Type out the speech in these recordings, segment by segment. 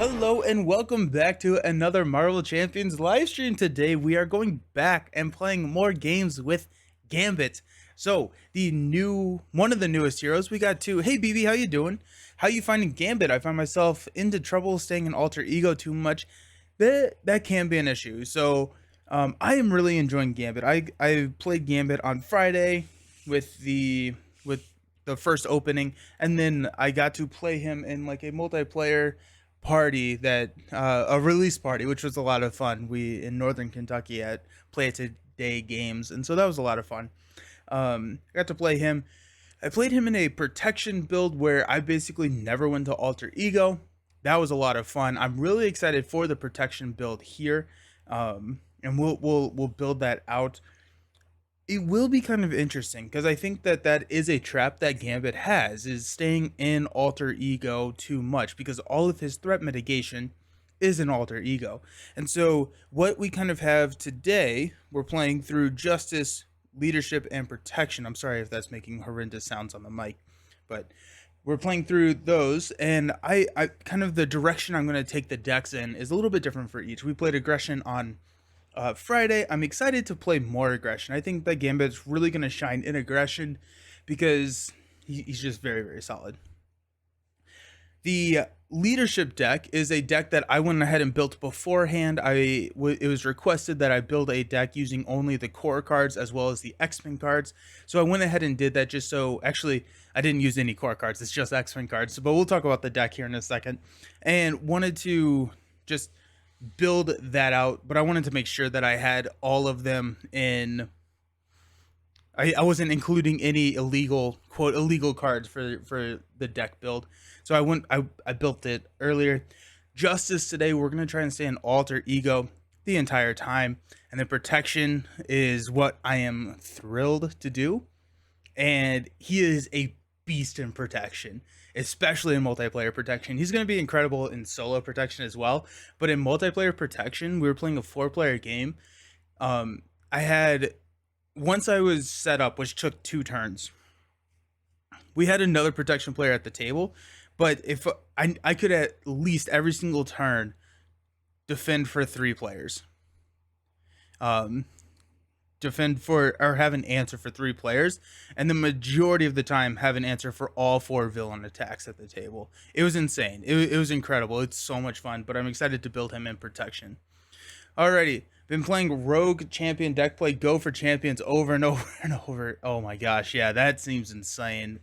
Hello and welcome back to another Marvel Champions live stream. Today we are going back and playing more games with Gambit. So one of the newest heroes, we got two. Hey BB, how you doing? How you finding Gambit? I find myself into trouble staying in alter ego too much. That can be an issue. So I am really enjoying Gambit. I played Gambit on Friday with the first opening, and then I got to play him in like a multiplayer party that a release party, which was a lot of fun. We in Northern Kentucky at Play It Today games, and so that was a lot of fun. I got to play him. I played him in a protection build where I basically never went to alter ego. That was a lot of fun. I'm really excited for the protection build here, and we'll build that out. It will be kind of interesting because I think that is a trap that Gambit has, is staying in alter ego too much, because all of his threat mitigation is an alter ego. And so what we kind of have today, we're playing through justice, leadership, and protection. I'm sorry if that's making horrendous sounds on the mic, but we're playing through those, and I kind of the direction I'm going to take the decks in is a little bit different for each. We played aggression on Friday. I'm excited to play more aggression. I think that Gambit's really going to shine in aggression because he's just very, very solid. The leadership deck is a deck that I went ahead and built beforehand. It was requested that I build a deck using only the core cards as well as the X-Men cards. So I went ahead and did that just so, actually, I didn't use any core cards. It's just X-Men cards. But we'll talk about the deck here in a second. And wanted to just build that out, but I wanted to make sure that I had all of them in. I wasn't including any illegal cards for the deck build. So I built it earlier. Justice today, we're gonna try and stay in alter ego the entire time, and then protection is what I am thrilled to do. And he is a beast in protection, especially in multiplayer protection. He's going to be incredible in solo protection as well, but in multiplayer protection, we were playing a 4-player game. I had, once I was set up, which took 2 turns, we had another protection player at the table, but if I could at least every single turn defend for 3 players. Defend for, or have an answer for 3 players, and the majority of the time have an answer for all 4 villain attacks at the table. It was insane. It was incredible. It's so much fun, but I'm excited to build him in protection. Alrighty, been playing rogue champion deck play, go for champions over and over and over. Oh my gosh, yeah, that seems insane.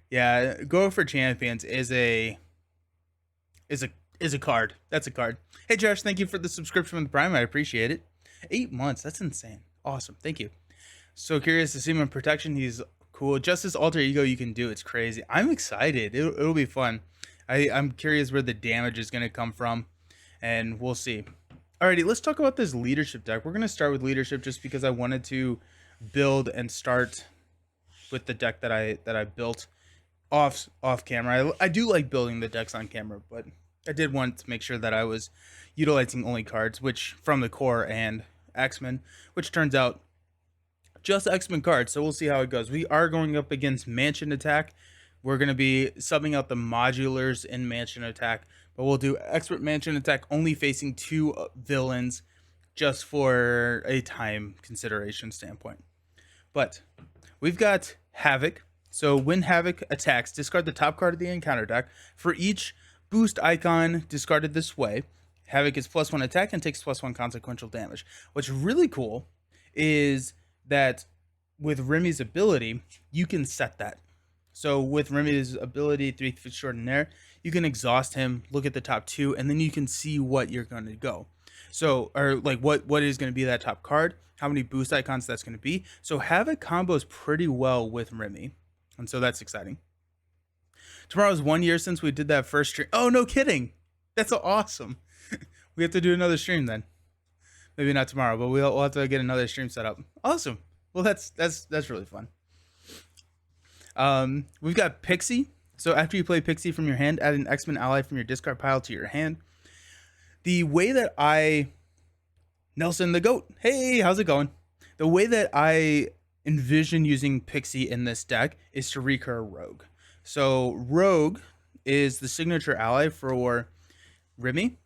Yeah, go for champions is a card. That's a card. Hey Josh, thank you for the subscription with Prime. I appreciate it. 8 months, that's insane. Awesome, thank you. So curious to see him in protection. He's cool. Just this alter ego you can do, it's crazy. I'm excited. It'll be fun. I'm curious where the damage is going to come from, and we'll see. Alrighty, let's talk about this leadership deck. We're going to start with leadership just because I wanted to build and start with the deck that I built off camera. I do like building the decks on camera, but I did want to make sure that I was utilizing only cards, which from the core and X-Men, which turns out just X-Men cards. So we'll see how it goes. We are going up against Mansion Attack. We're going to be subbing out the modulars in Mansion Attack, but we'll do Expert Mansion Attack only facing 2 villains just for a time consideration standpoint. But we've got Havoc. So when Havoc attacks, discard the top card of the encounter deck. For each boost icon discarded this way, Havoc is +1 attack and takes +1 consequential damage. What's really cool is that with Remy's ability, you can set that. So with Remy's ability, 3 extraordinaire, you can exhaust him, look at the top 2, and then you can see what you're going to go. So, or like what is going to be that top card, how many boost icons that's going to be. So Havoc combos pretty well with Remy, and so that's exciting. Tomorrow's 1 year since we did that first stream. Oh, no kidding. That's awesome. We have to do another stream then. Maybe not tomorrow, but we'll have to get another stream set up. Awesome. Well, that's really fun. We've got Pixie. So after you play Pixie from your hand, add an X-Men ally from your discard pile to your hand. The way that Nelson the Goat. Hey, how's it going? The way that I envision using Pixie in this deck is to recur Rogue. So Rogue is the signature ally for Remy,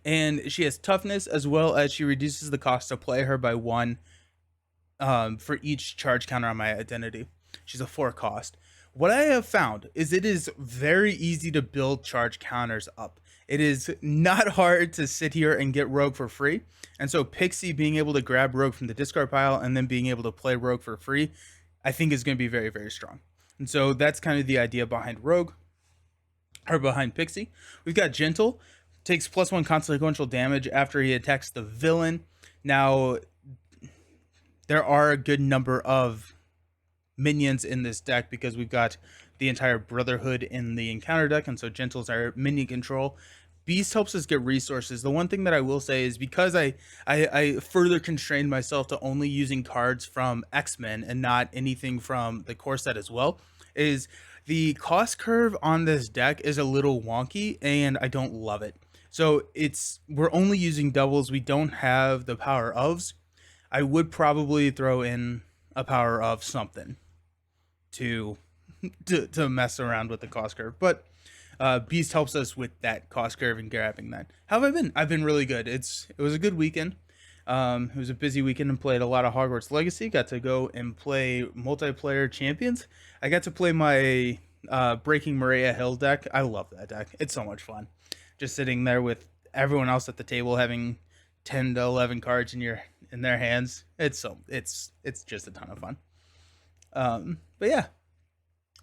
and she has toughness as well as she reduces the cost to play her by 1 for each charge counter on my identity. She's a 4 cost. What I have found is it is very easy to build charge counters up. It is not hard to sit here and get Rogue for free. And so Pixie being able to grab Rogue from the discard pile and then being able to play Rogue for free, I think is going to be very, very strong. And so that's kind of the idea behind Rogue, or behind Pixie. We've got Gentle, takes +1 consequential damage after he attacks the villain. Now, there are a good number of minions in this deck because we've got the entire Brotherhood in the encounter deck, and so Gentle's our minion control. Beast helps us get resources. The one thing that I will say is because I further constrained myself to only using cards from X-Men and not anything from the core set as well, is the cost curve on this deck is a little wonky and I don't love it. So we're only using doubles. We don't have the power ofs. I would probably throw in a power of something to mess around with the cost curve, but Beast helps us with that cost curve and grabbing that. How have I been? I've been really good. It was a good weekend. It was a busy weekend and played a lot of Hogwarts Legacy. Got to go and play multiplayer champions. I got to play my Breaking Maria Hill deck. I love that deck. It's so much fun. Just sitting there with everyone else at the table having 10 to 11 cards in their hands. It's just a ton of fun. But yeah,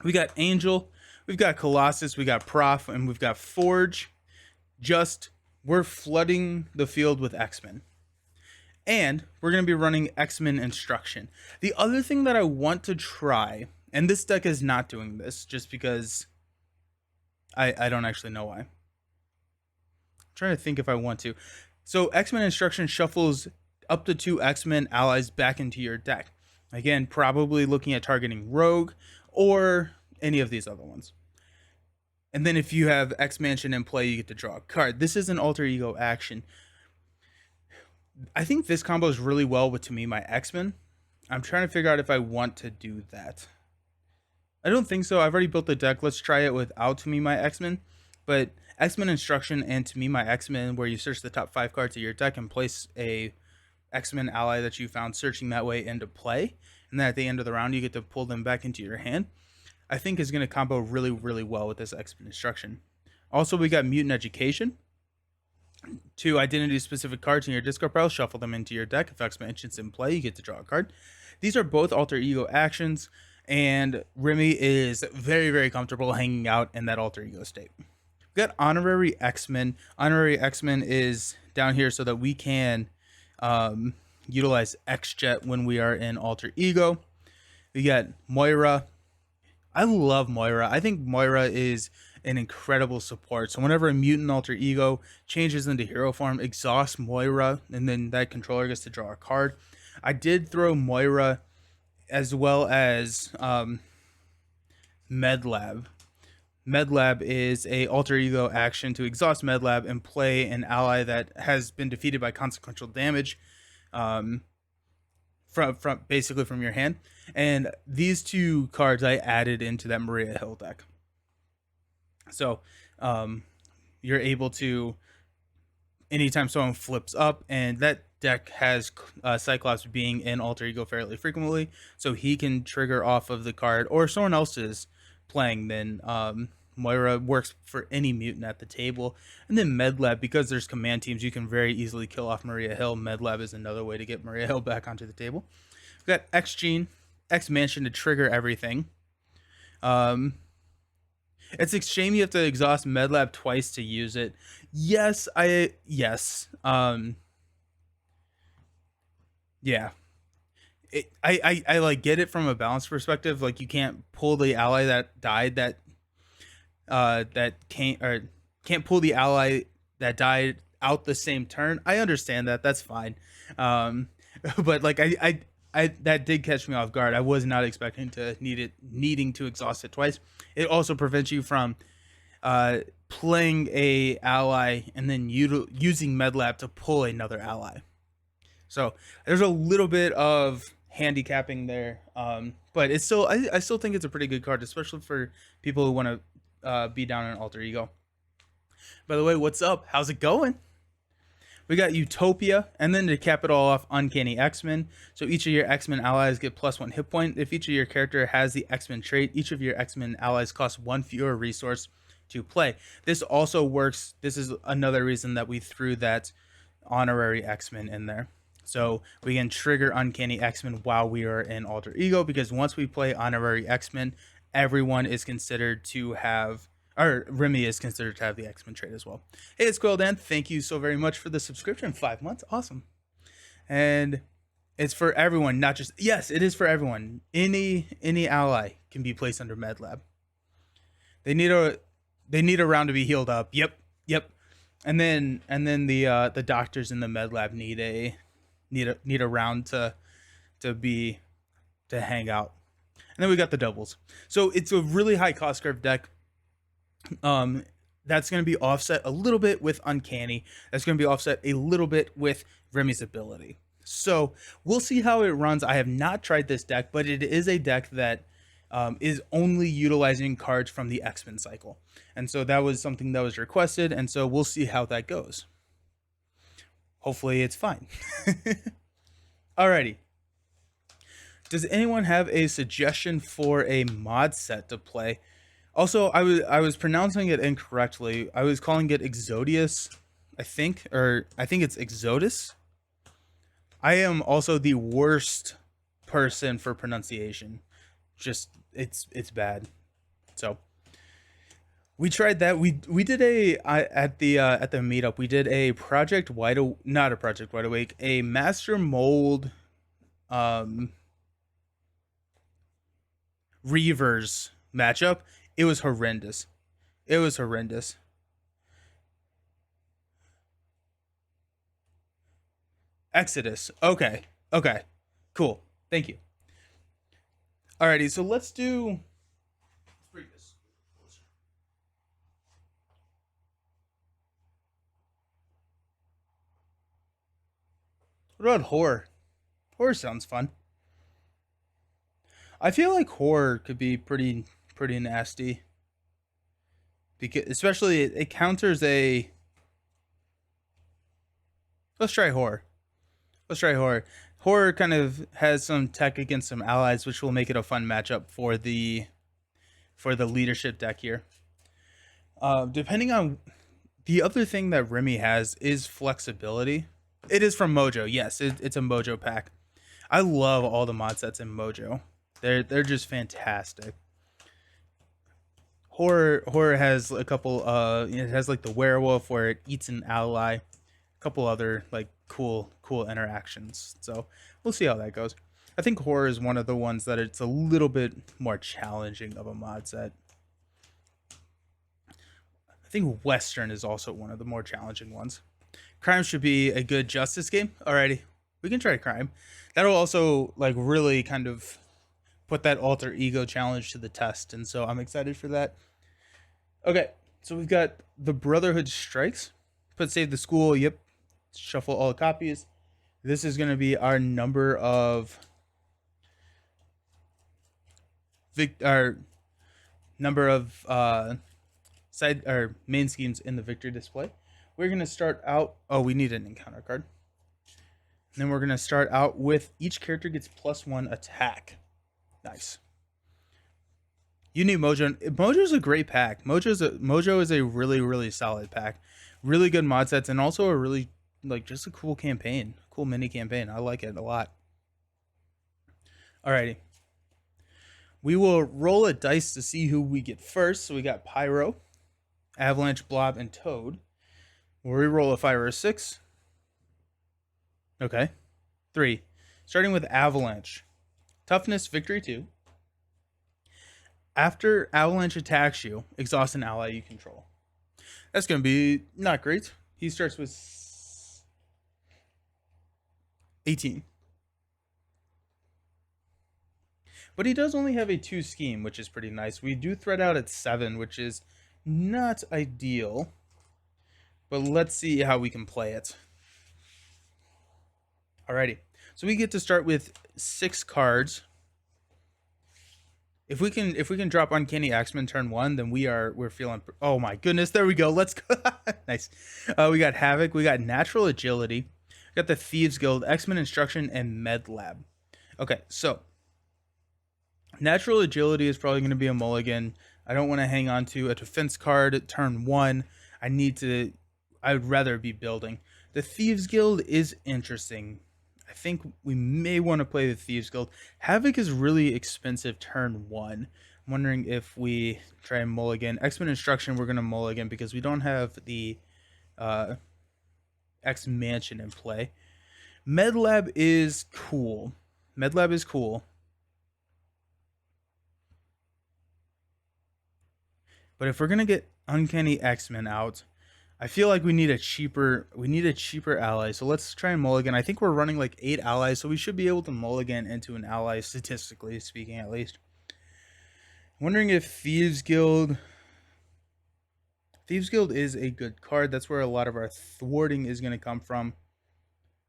we got Angel, we've got Colossus, we got Prof, and we've got Forge. We're flooding the field with X-Men. And we're going to be running X-Men Instruction. The other thing that I want to try, and this deck is not doing this just because I don't actually know why. I'm trying to think if I want to. So X-Men Instruction shuffles up to 2 X-Men allies back into your deck. Again, probably looking at targeting Rogue or any of these other ones. And then if you have X-Mansion in play, you get to draw a card. This is an alter ego action. I think this combos really well with, to me, my X-Men. I'm trying to figure out if I want to do that. I don't think so. I've already built the deck. Let's try it without, to me, my X-Men. But X-Men Instruction and, to me, my X-Men, where you search the top 5 cards of your deck and place a X-Men ally that you found searching that way into play, and then at the end of the round you get to pull them back into your hand, I think is going to combo really, really well with this X-Men Instruction. Also, we got Mutant Education. 2 identity-specific cards in your discard pile, shuffle them into your deck. If X-Mansion's in play, you get to draw a card. These are both alter ego actions, and Remy is very, very comfortable hanging out in that alter ego state. We got Honorary X-Men. Honorary X-Men is down here so that we can utilize X-Jet when we are in alter ego. We got Moira. I love Moira. I think Moira is an incredible support. So whenever a mutant alter ego changes into hero form, exhaust Moira, and then that controller gets to draw a card. I did throw Moira as well as Medlab. Medlab is a alter ego action to exhaust Medlab and play an ally that has been defeated by consequential damage from basically from your hand. And these 2 cards I added into that Maria Hill deck. So you're able to, anytime someone flips up, and that deck has Cyclops being in alter ego fairly frequently, so he can trigger off of the card, or someone else is playing, then Moira works for any mutant at the table. And then Medlab, because there's command teams, you can very easily kill off Maria Hill. Medlab is another way to get Maria Hill back onto the table. We've got X-Gene, X-Mansion to trigger everything. It's a shame you have to exhaust Medlab twice to use it. Yes. Yeah. I like get it from a balance perspective. Like, you can't pull the ally that died can't pull the ally that died out the same turn. I understand that. That's fine. But like I that did catch me off guard. I was not expecting to needing to exhaust it twice. It also prevents you from playing a ally and then using Medlab to pull another ally. So there's a little bit of handicapping there, but it's still I still think it's a pretty good card, especially for people who want to be down in alter ego. By the way, what's up? How's it going? We got Utopia, and then to cap it all off, Uncanny X-Men. So each of your X-Men allies get +1 hit point. If each of your character has the X-Men trait, each of your X-Men allies cost 1 fewer resource to play. This also works. This is another reason that we threw that honorary X-Men in there. So we can trigger Uncanny X-Men while we are in Alter Ego, because once we play honorary X-Men, everyone is considered to have, or Remy is considered to have the X-Men trait as well. Hey, it's Quill Dan. Thank you so very much for the subscription. 5 months. Awesome. And it's for everyone, not just, yes, it is for everyone. Any ally can be placed under Med Lab. They need a round to be healed up. Yep. And then the doctors in the Med Lab need a round to hang out. And then we got the doubles. So it's a really high cost curve deck. That's going to be offset a little bit with Uncanny. That's going to be offset a little bit with Remy's ability. So we'll see how it runs. I have not tried this deck, but it is a deck that is only utilizing cards from the X-Men cycle. And so that was something that was requested. And so we'll see how that goes. Hopefully it's fine. Alrighty. Does anyone have a suggestion for a mod set to play? Also, I was pronouncing it incorrectly. I was calling it Exodius, I think it's Exodus. I am also the worst person for pronunciation. Just it's bad. So we tried that. We did at the meetup. We did a not a Project Wide Awake, a Master Mold Reavers matchup. It was horrendous. Exodus. Okay. Cool. Thank you. Alrighty, so let's bring this closer. What about horror? Horror sounds fun. I feel like horror could be pretty nasty, because especially it counters a. Let's try horror. Horror kind of has some tech against some allies, which will make it a fun matchup for the leadership deck here. Depending on the other thing that Remy has is flexibility. It is from Mojo. Yes, it's a Mojo pack. I love all the mod sets in Mojo. They're just fantastic. Horror has a couple. It has like the werewolf where it eats an ally. A couple other like cool interactions. So we'll see how that goes. I think horror is one of the ones that it's a little bit more challenging of a mod set. I think Western is also one of the more challenging ones. Crime should be a good justice game. Alrighty, we can try crime. That'll also like really kind of put that alter ego challenge to the test, and so I'm excited for that. Okay, so we've got the Brotherhood Strikes. Put save the school. Yep. Shuffle all the copies. This is going to be our number of side or main schemes in the victory display. We're going to start out. Oh, we need an encounter card. And then we're going to start out with each character gets +1 attack. Nice. You need Mojo. Mojo's a great pack. Mojo is a really solid pack. Really good mod sets, and also a really just a cool campaign. Cool mini campaign. I like it a lot. Alrighty. We will roll a dice to see who we get first. So we got Pyro, Avalanche, Blob, and Toad. We'll re-roll a 5 or a 6. Okay. 3. Starting with Avalanche. Toughness, victory 2. After Avalanche attacks you, exhaust an ally you control. That's going to be not great. He starts with 18. But he does only have a 2 scheme, which is pretty nice. We do thread out at 7, which is not ideal. But let's see how we can play it. Alrighty. So we get to start with 6 cards. If we can drop Uncanny X-Men turn 1, then we're feeling. Oh my goodness, there we go. Let's go. Nice. We got Havoc, we got Natural Agility, we got the Thieves Guild, X-Men Instruction, and Med Lab. Okay, so Natural Agility is probably going to be a mulligan. I don't want to hang on to a defense card at turn 1. I would rather be building. The Thieves Guild is interesting. I think we may want to play the Thieves Guild. Havoc is really expensive turn 1. I'm wondering if we try and mulligan. X-Men Instruction, we're going to mulligan because we don't have the X Mansion in play. Med Lab is cool. Med Lab is cool. But if we're going to get Uncanny X-Men out, I feel like we need a cheaper ally. So let's try and mulligan. I think we're running like 8 allies, so we should be able to mulligan into an ally, statistically speaking, at least. I'm wondering if Thieves Guild is a good card. That's where a lot of our thwarting is going to come from.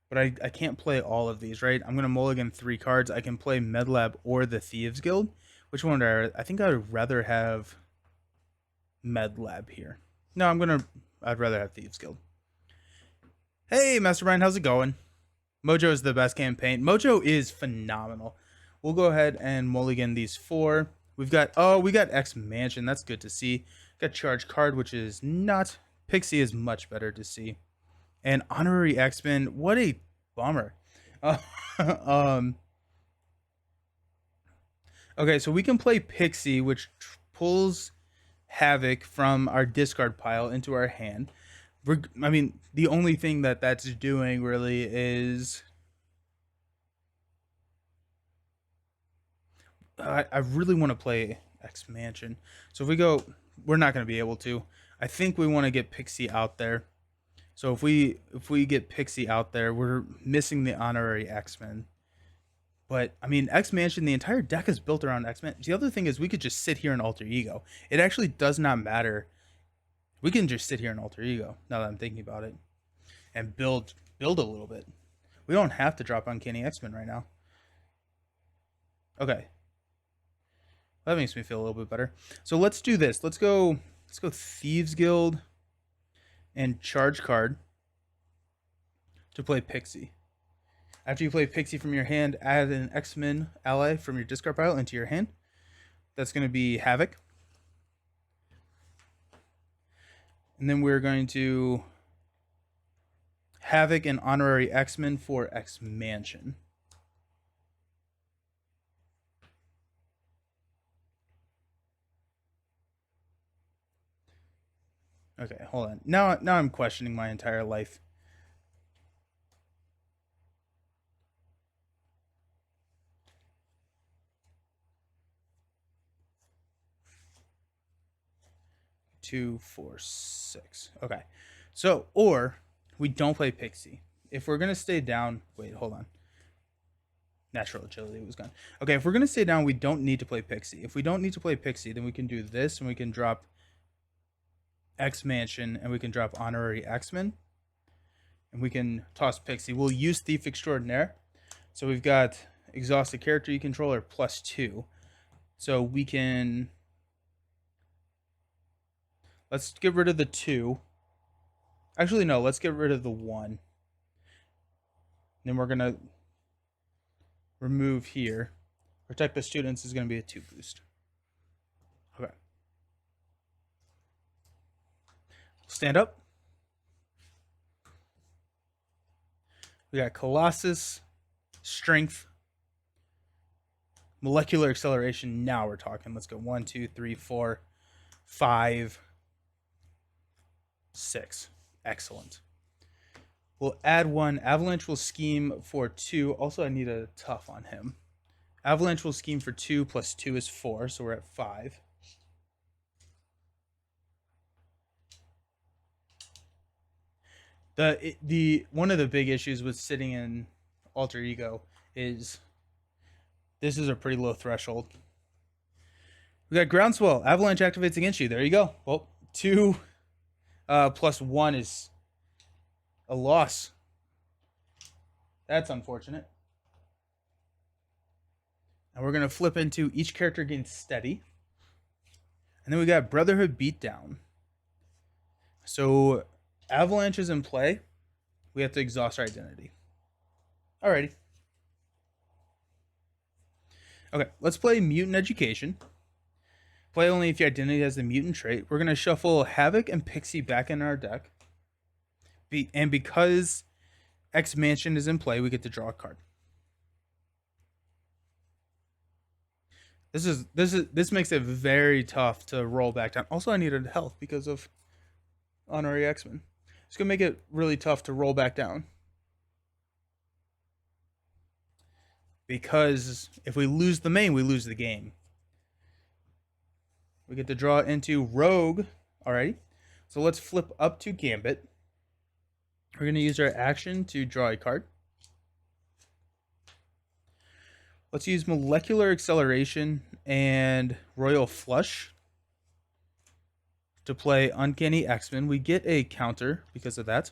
But I can't play all of these, right? I'm going to mulligan 3 cards. I can play Medlab or the Thieves Guild. Which one would I think I would rather have Medlab here. No, I'd rather have Thieves Guild. Hey, Mastermind, how's it going? Mojo is the best campaign. Mojo is phenomenal. We'll go ahead and mulligan these 4. We got X Mansion. That's good to see. Got Charge Card, which is not. Pixie is much better to see. And Honorary X-Men. What a bummer. Okay, so we can play Pixie, which pulls Havoc from our discard pile into our hand. I mean, the only thing that's doing really is I really want to play X Mansion. So if we go, we're not going to be able to. I think we want to get Pixie out there. So if we get Pixie out there, we're missing the Honorary X-Men. But I mean, X Mansion, the entire deck is built around X Men. The other thing is we could just sit here in Alter Ego. It actually does not matter. We can just sit here in Alter Ego, now that I'm thinking about it, and build a little bit. We don't have to drop Uncanny X-Men right now. Okay. That makes me feel a little bit better. So let's do this. Let's go Thieves Guild and Charge Card to play Pixie. After you play Pixie from your hand, add an X-Men ally from your discard pile into your hand. That's going to be Havoc. And then we're going to Havoc and Honorary X-Men for X Mansion. Okay, hold on. Now I'm questioning my entire life. Two, 4, 6. Okay. So, or we don't play Pixie. If we're gonna stay down, wait, hold on. Natural Agility was gone. Okay, if we're gonna stay down, we don't need to play Pixie. If we don't need to play Pixie, then we can do this, and we can drop X Mansion, and we can drop Honorary X-Men, and we can toss Pixie. We'll use Thief Extraordinaire. So we've got Exhausted Character Controller +2. So we can. Let's get rid of the 2. Actually, no, let's get rid of the 1. Then we're going to remove here. Protect the Students is going to be a 2 boost. Okay. Stand up. We got Colossus, Strength, Molecular Acceleration. Now we're talking. Let's go 1, 2, 3, 4, 5, 6. Excellent. We'll add 1. Avalanche will scheme for 2. Also, I need a tough on him. Avalanche will scheme for 2 plus 2 is 4, so we're at 5. The one of the big issues with sitting in Alter Ego is this is a pretty low threshold. We got Groundswell. Avalanche activates against you. There you go. Well, 2 plus 1 is a loss. That's unfortunate. And we're going to flip into each character gains steady. And then we got Brotherhood Beatdown. So Avalanche is in play. We have to exhaust our identity. Alrighty. Okay, let's play Mutant Education. Play only if your identity has the mutant trait. We're going to shuffle Havoc and Pixie back in our deck. And because X Mansion is in play, we get to draw a card. This makes it very tough to roll back down. Also, I needed health because of Honorary X-Men. It's gonna make it really tough to roll back down. Because if we lose the main, we lose the game. We get to draw into Rogue. Alrighty. So let's flip up to Gambit. We're gonna use our action to draw a card. Let's use Molecular Acceleration and Royal Flush to play Uncanny X-Men. We get a counter because of that.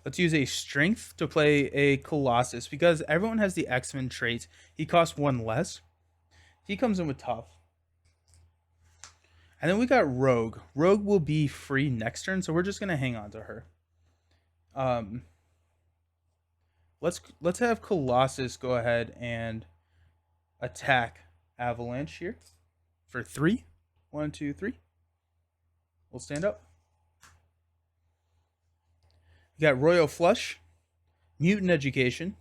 Let's use a Strength to play a Colossus because everyone has the X-Men trait. He costs 1 less. He comes in with Tough. And then we got Rogue. Rogue will be free next turn, so we're just gonna hang on to her. Let's have Colossus go ahead and attack Avalanche here for 3. 1, 2, 3. We'll stand up. We got Royal Flush, Mutant Education,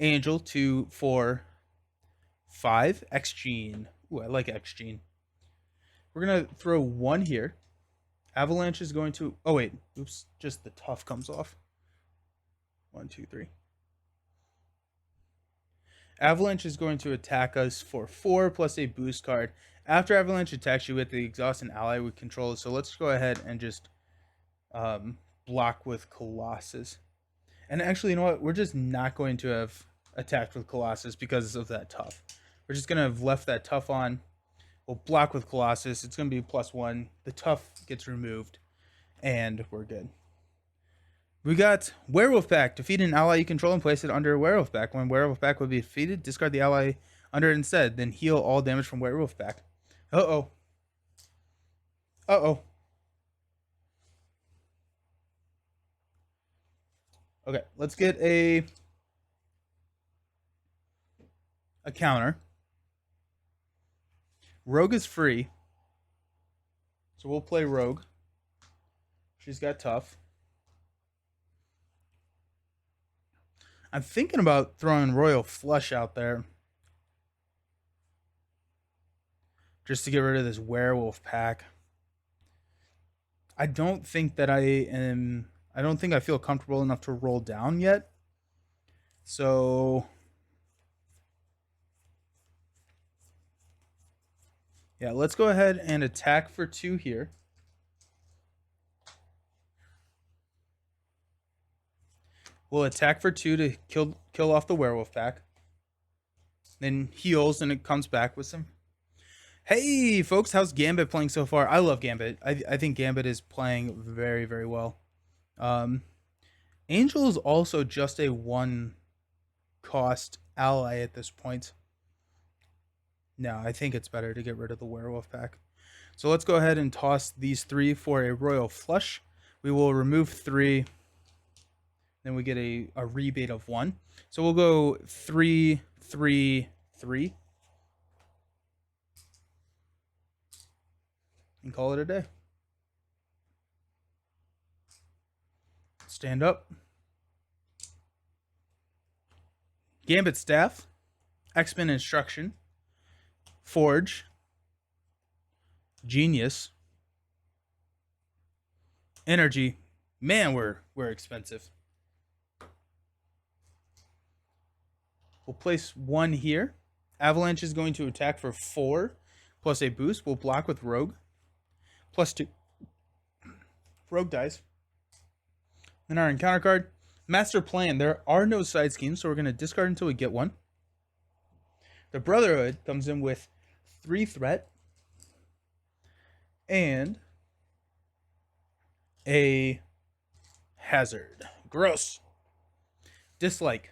Angel 2, 4, 5, X Gene. Ooh, I like X Gene. We're going to throw 1 here. Avalanche is going to... Oh, wait. Oops. Just the Tough comes off. 1, 2, 3. Avalanche is going to attack us for 4 plus a boost card. After Avalanche attacks you with the exhaust an ally we control. So let's go ahead and just block with Colossus. And actually, you know what? We're just not going to have attacked with Colossus because of that Tough. We're just going to have left that Tough on. We'll block with Colossus. It's going to be +1. The Tough gets removed. And we're good. We got Werewolf Pack. Defeat an ally you control and place it under a Werewolf Pack. When Werewolf Pack would be defeated, discard the ally under it instead. Then heal all damage from Werewolf Pack. Uh-oh. Uh-oh. Okay, let's get a counter. Rogue is free. So we'll play Rogue. She's got Tough. I'm thinking about throwing Royal Flush out there. Just to get rid of this Werewolf Pack. I don't think I feel comfortable enough to roll down yet. So... yeah, let's go ahead and attack for 2 here. We'll attack for 2 to kill off the Werewolf Pack. Then heals and it comes back with some... Hey, folks, how's Gambit playing so far? I love Gambit. I think Gambit is playing very, very well. Angel is also just a 1-cost ally at this point. No, I think it's better to get rid of the Werewolf Pack. So let's go ahead and toss these 3 for a Royal Flush. We will remove 3. Then we get a rebate of 1. So we'll go 3, 3, 3. And call it a day. Stand up. Gambit Staff. X-Men Instruction. Forge. Genius. Energy. Man, we're expensive. We'll place 1 here. Avalanche is going to attack for 4 plus a boost. We'll block with Rogue. +2. Rogue dies. Then our encounter card. Master Plan. There are no side schemes, so we're going to discard until we get one. The Brotherhood comes in with 3 threat and a Hazard. Gross. Dislike.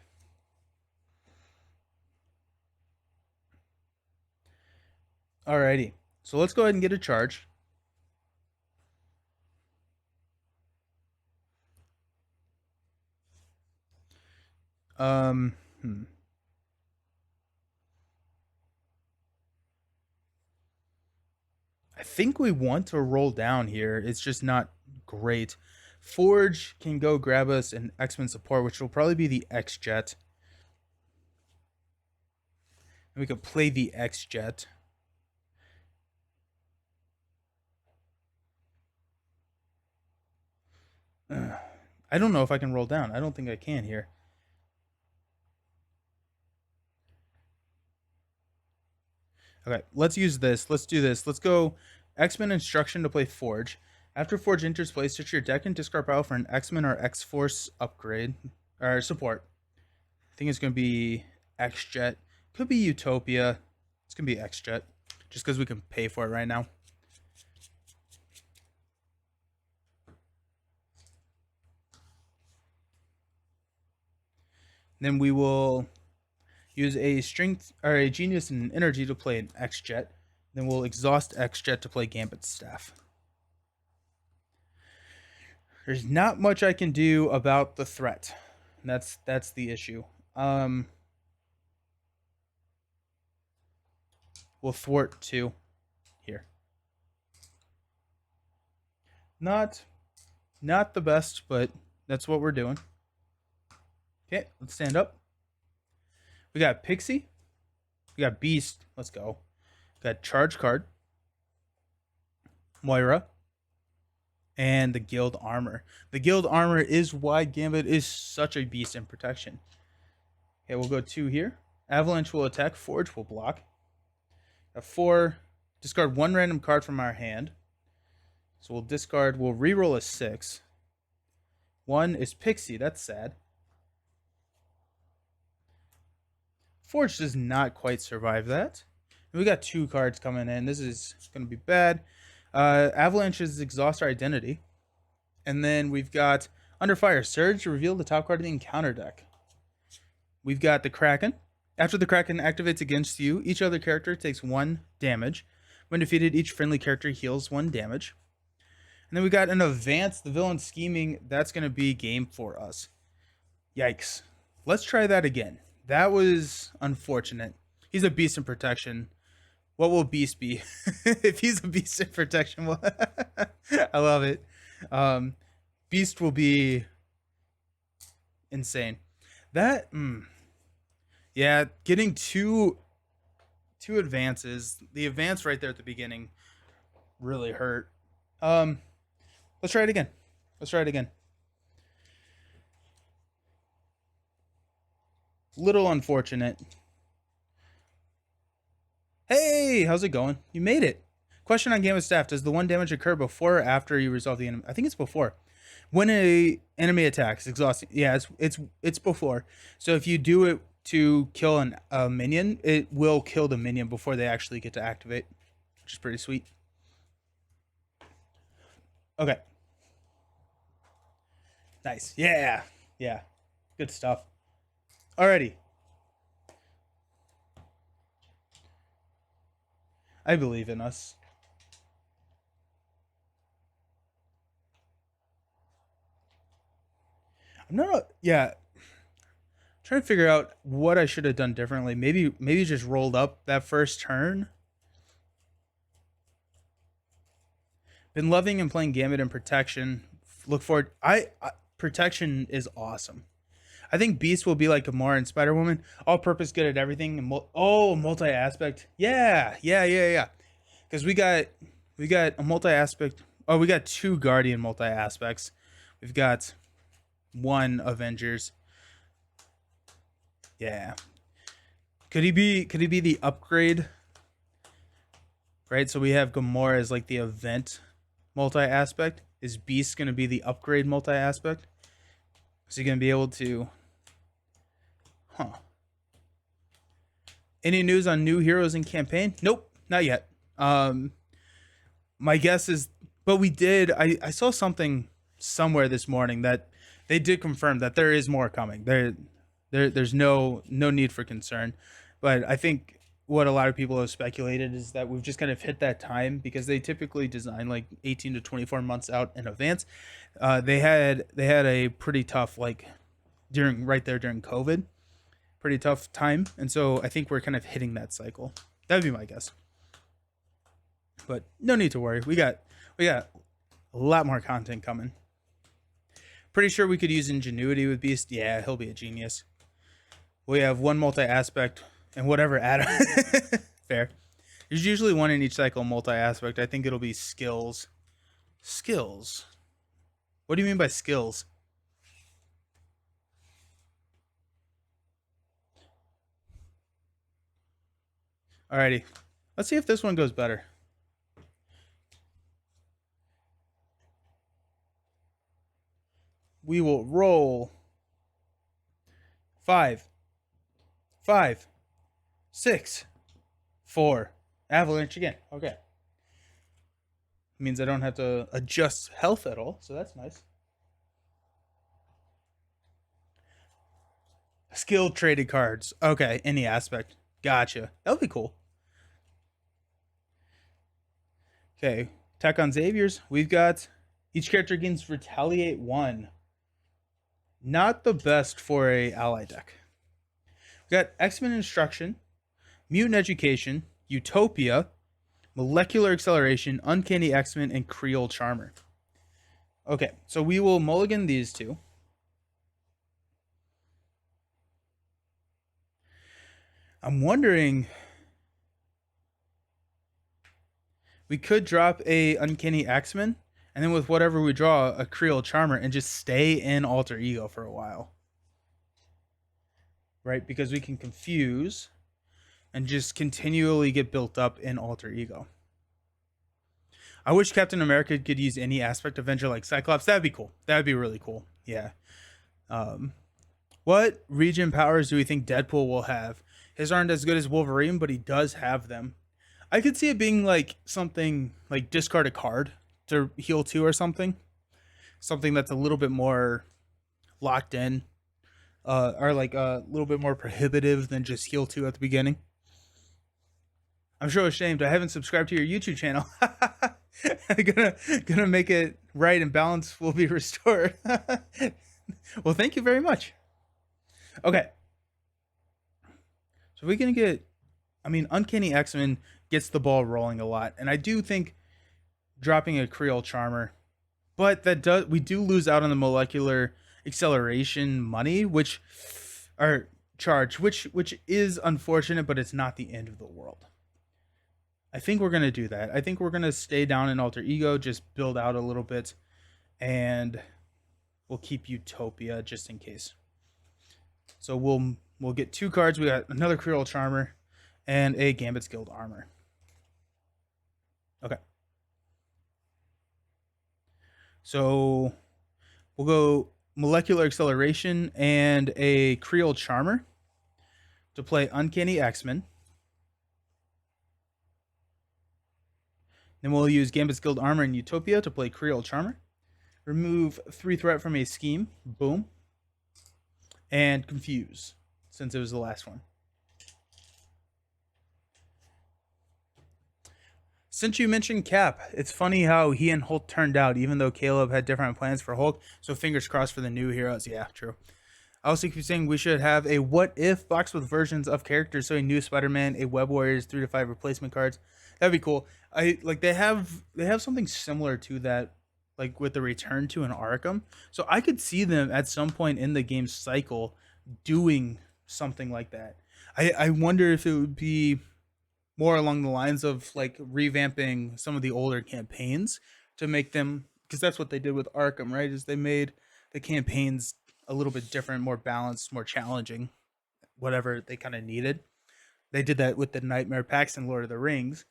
Alrighty. So let's go ahead and get a charge. Um, hmm. I think we want to roll down here. It's just not great. Forge can go grab us an X-Men support, which will probably be the X-Jet. And we could play the X-Jet. I don't know if I can roll down. I don't think I can here. Okay, let's use this. Let's do this. Let's go X-Men Instruction to play Forge. After Forge enters play, search your deck and discard pile for an X-Men or X-Force upgrade. Or support. I think it's going to be X-Jet. Could be Utopia. It's going to be X-Jet. Just because we can pay for it right now. Then we will use a strength or a genius and an energy to play an X-Jet. Then we'll exhaust X-Jet to play Gambit staff. There's not much I can do about the threat. That's the issue. We'll thwart 2 here. Not the best, but that's what we're doing. Okay, let's stand up. We got Pixie. We got Beast. Let's go. We got Charge card. Moira. And the Guild Armor. The Guild Armor is why Gambit is such a beast in protection. Okay, we'll go 2 here. Avalanche will attack. Forge will block. Got 4. Discard 1 random card from our hand. So we'll discard. We'll reroll a 6. 1 is Pixie. That's sad. Forge does not quite survive that. And we got 2 cards coming in. This is going to be bad. Avalanche's exhaust our identity. And then we've got Under Fire. Surge to reveal the top card of the encounter deck. We've got the Kraken. After the Kraken activates against you, each other character takes 1 damage. When defeated, each friendly character heals 1 damage. And then we got an Advance, the Villain Scheming. That's going to be game for us. Yikes. Let's try that again. That was unfortunate. He's a beast in protection. What will Beast be? If he's a beast in protection, well, I love it. Beast will be insane. That, yeah, getting two advances. The advance right there at the beginning really hurt. Let's try it again. Little unfortunate. Hey, how's it going? You made it. Question on Gambit staff. Does the 1 damage occur before or after you resolve the enemy? I think it's before. When a enemy attacks, exhausting. Yeah, it's before. So if you do it to kill a minion, it will kill the minion before they actually get to activate, which is pretty sweet. Okay. Nice. Yeah. Good stuff. Alrighty. I believe in us. I'm not. Yeah. Trying to figure out what I should have done differently. Maybe just rolled up that first turn. Been loving and playing Gambit and Protection. Look forward. Protection is awesome. I think Beast will be like Gamora and Spider-Woman. All-purpose, good at everything. Multi-aspect. Yeah. Because we got a multi-aspect. Oh, we got 2 Guardian multi-aspects. We've got 1 Avengers. Yeah. Could he be the upgrade? Right? So we have Gamora as like the event multi-aspect. Is Beast going to be the upgrade multi-aspect? Is he going to be able to... Any news on new heroes in campaign? Nope, not yet. My guess is... But we did... I saw something somewhere this morning that They did confirm that there is more coming. There's no need for concern. But I think what a lot of people have speculated is that we've just kind of hit that time because they typically design like 18 to 24 months out in advance. They had a pretty tough like during COVID, pretty tough time, and so I think we're kind of hitting that cycle. That'd be my guess. But no need to worry. We got a lot more content coming. Pretty sure we could use Ingenuity with Beast. Yeah, he'll be a genius. We have one multi-aspect and whatever add fair. There's usually one in each cycle multi-aspect. I think it'll be skills. Skills? What do you mean by skills? Alrighty. Let's see if this one goes better. We will roll 5, 5, 6, 4. Avalanche again. Okay. Means I don't have to adjust health at all, so that's nice. Skill traded cards. Okay, any aspect. Gotcha. That'll be cool. Okay, attack on Xavier's. We've got each character gains Retaliate 1. Not the best for a ally deck. We got X-Men Instruction, Mutant Education, Utopia, Molecular Acceleration, Uncanny X-Men, and Creole Charmer. Okay, so we will mulligan these two. I'm wondering, we could drop a Uncanny X-Men, and then with whatever we draw, a Creole Charmer, and just stay in Alter Ego for a while. Right? Because we can confuse and just continually get built up in Alter Ego. I wish Captain America could use any aspect Avenger like Cyclops. That'd be cool. That'd be really cool. Yeah. What region powers do we think Deadpool will have? His aren't as good as Wolverine, but he does have them. I could see it being like something like discard a card to heal 2 or something. Something that's a little bit more locked in. Or like a little bit more prohibitive than just heal 2 at the beginning. I'm so ashamed. I haven't subscribed to your YouTube channel. gonna make it right and balance will be restored. Well, thank you very much. Okay. So we're gonna get, I mean, Uncanny X-Men gets the ball rolling a lot, and I do think dropping a Creole Charmer, but we do lose out on the molecular acceleration money, which is unfortunate, but it's not the end of the world. I think we're gonna do that. I think we're gonna stay down in Alter Ego, just build out a little bit, and we'll keep Utopia just in case. So we'll get 2 cards. We got another Creole Charmer and a Gambit's Guild Armor. Okay. So we'll go Molecular Acceleration and a Creole Charmer to play Uncanny X-Men. Then we'll use Gambit's Guild Armor and Utopia to play Creole Charmer. Remove 3 threat from a scheme. Boom. And Confuse, since it was the last one. Since you mentioned Cap, it's funny how he and Hulk turned out, even though Caleb had different plans for Hulk. So fingers crossed for the new heroes. Yeah, true. I also keep saying we should have a what if box with versions of characters. So a new Spider-Man, a Web Warriors, 3 to 5 replacement cards. That'd be cool. They have something similar to that, like with the Return to an Arkham. So I could see them at some point in the game cycle doing something like that. I wonder if it would be more along the lines of like revamping some of the older campaigns to make them, because that's what they did with Arkham, right? Is they made the campaigns a little bit different, more balanced, more challenging, whatever they kind of needed. They did that with the Nightmare Packs and Lord of the Rings.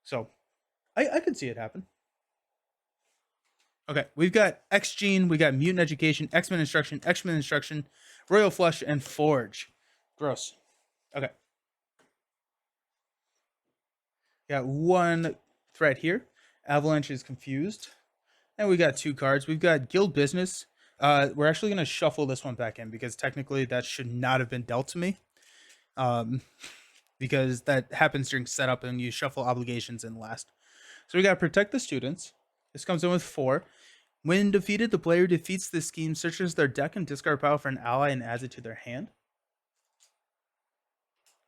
So I could see it happen. Okay, we've got X-Gene, we got Mutant Education, X-Men Instruction, Royal Flush, and Forge. Gross. Okay. Got 1 threat here. Avalanche is confused. And we got 2 cards. We've got Guild Business, We're actually going to shuffle this one back in because technically that should not have been dealt to me. Because that happens during setup and you shuffle obligations in last. So we got to protect the students. This comes in with 4. When defeated, the player defeats this scheme, searches their deck and discard power for an ally and adds it to their hand.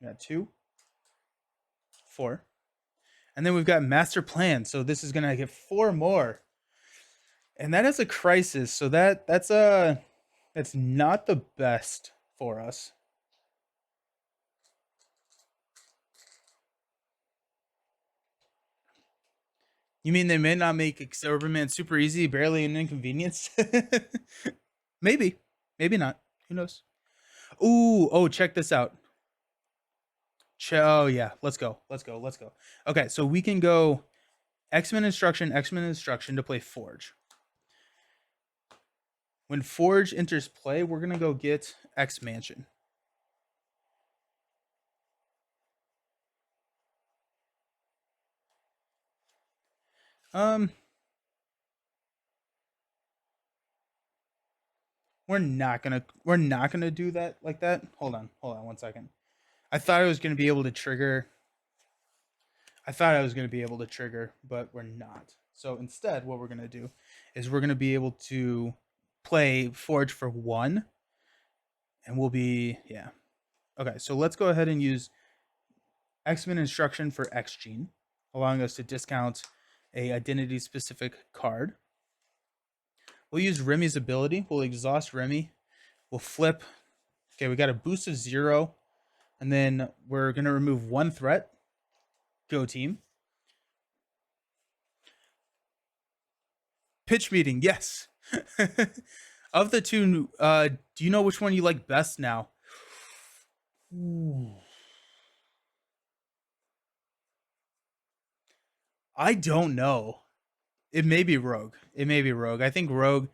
We got 2, 4. And then we've got master plan. So this is going to get 4 more. And that is a crisis. So that's not the best for us. You mean they may not make Cyberman super easy, barely an inconvenience? Maybe. Maybe not. Who knows? Ooh, oh, check this out. Oh, yeah. Let's go. Okay, so we can go X-Men Instruction to play Forge. When Forge enters play, we're going to go get X Mansion. We're not gonna do that like that. Hold on 1 second. I thought I was gonna be able to trigger. But we're not. So instead, what we're gonna do is we're gonna be able to play Forge for 1, and we'll be Okay, so let's go ahead and use X-Men Instruction for X Gene, allowing us to discount a identity specific card. We'll use Remy's ability. We'll exhaust Remy. We'll flip. Okay, we got a boost of 0. And then we're going to remove 1 threat. Go team. Pitch meeting, yes. Of the 2, do you know which one you like best now? Ooh. I don't know. It may be Rogue. I think Rogue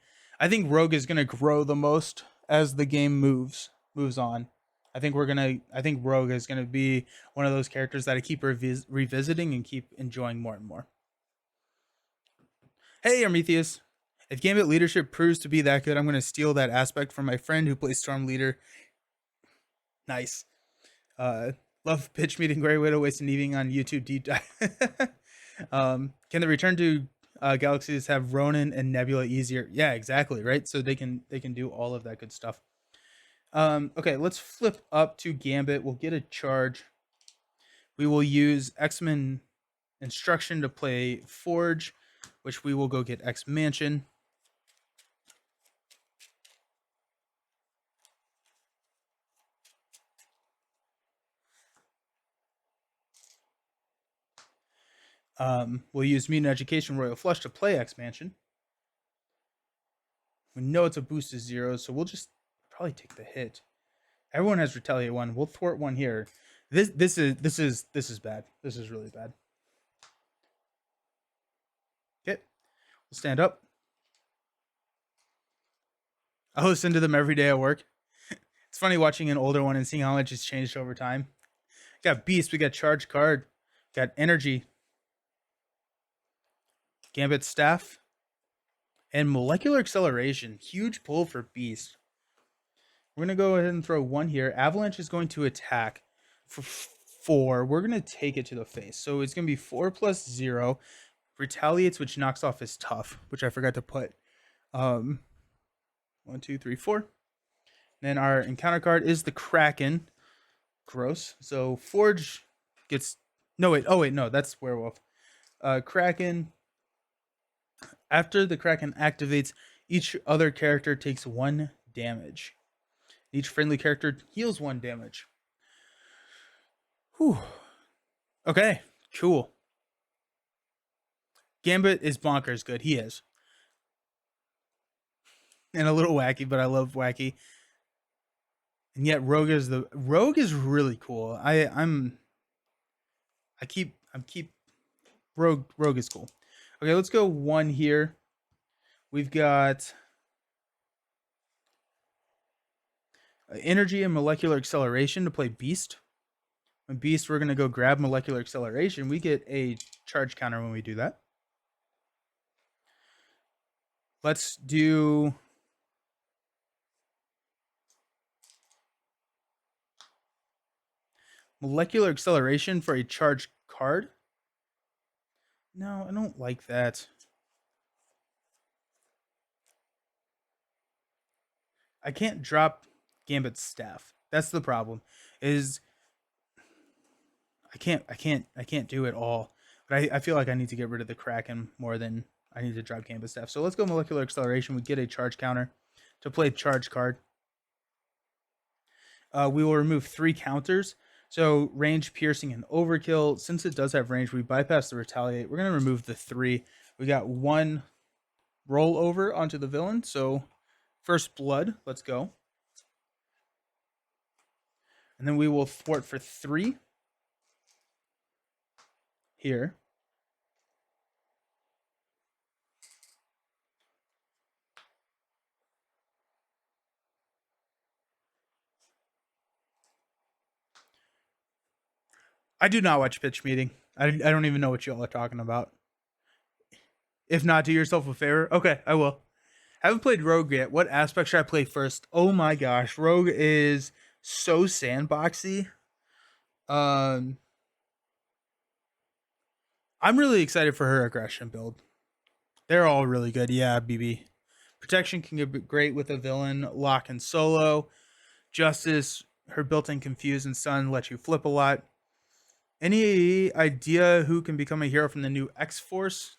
is going to grow the most as the game moves on. I think Rogue is going to be one of those characters that I keep revisiting and keep enjoying more and more. Hey, Armetheus. If Gambit leadership proves to be that good, I'm going to steal that aspect from my friend who plays Storm Leader. Nice. Love pitch meeting. Great way to waste an evening on YouTube deep dive. Can the return to galaxies have Ronan and Nebula easier? Yeah, exactly, right? So they can do all of that good stuff. Okay, let's flip up to Gambit. We'll get a charge. We will use X-Men Instruction to play Forge, which we will go get X Mansion. We'll use Mutant Education Royal Flush to play X Mansion. We know it's a boost to 0, so we'll just probably take the hit. Everyone has Retaliate 1. We'll thwart 1 here. This is bad. This is really bad. Okay, we'll stand up. I listen to them every day at work. It's funny watching an older one and seeing how much has changed over time. We got Beast. We got Charge Card. Got Energy. Gambit Staff. And Molecular Acceleration. Huge pull for Beast. We're going to go ahead and throw 1 here. Avalanche is going to attack for 4. We're going to take it to the face. So it's going to be 4 plus 0. Retaliates, which knocks off his tough, which I forgot to put. 1, 2, 3, 4. Then our encounter card is the Kraken. Gross. So Forge gets... No, wait. Oh, wait. No, that's Werewolf. Kraken. After the Kraken activates, each other character takes 1 damage. Each friendly character heals 1 damage. Whew. Okay, cool. Gambit is bonkers good. He is. And a little wacky, but I love wacky. And yet Rogue is really cool. Rogue is cool. Okay, let's go 1 here. We've got Energy and Molecular Acceleration to play Beast. When Beast, we're going to go grab Molecular Acceleration. We get a charge counter when we do that. Let's do Molecular acceleration for a charged card? No, I don't like that. I can't drop Gambit's staff. That's the problem. Is I can't do it all. But I feel like I need to get rid of the Kraken more than I need to drop Gambit staff. So let's go molecular acceleration. We get a charge counter to play charge card. We will remove 3 counters. So range, piercing, and overkill. Since it does have range, we bypass the retaliate. We're gonna remove the 3. We got 1 rollover onto the villain. So first blood, let's go. And then we will thwart for 3 here. I do not watch pitch meeting. I don't even know what y'all are talking about. If not, do yourself a favor. Okay, I will. Haven't played Rogue yet. What aspect should I play first? Oh my gosh, Rogue is so sandboxy. I'm really excited for her aggression build. They're all really good. Yeah, BB. Protection can get great with a villain. Lock and solo. Justice, her built-in confuse and stun lets you flip a lot. Any idea who can become a hero from the new X-Force?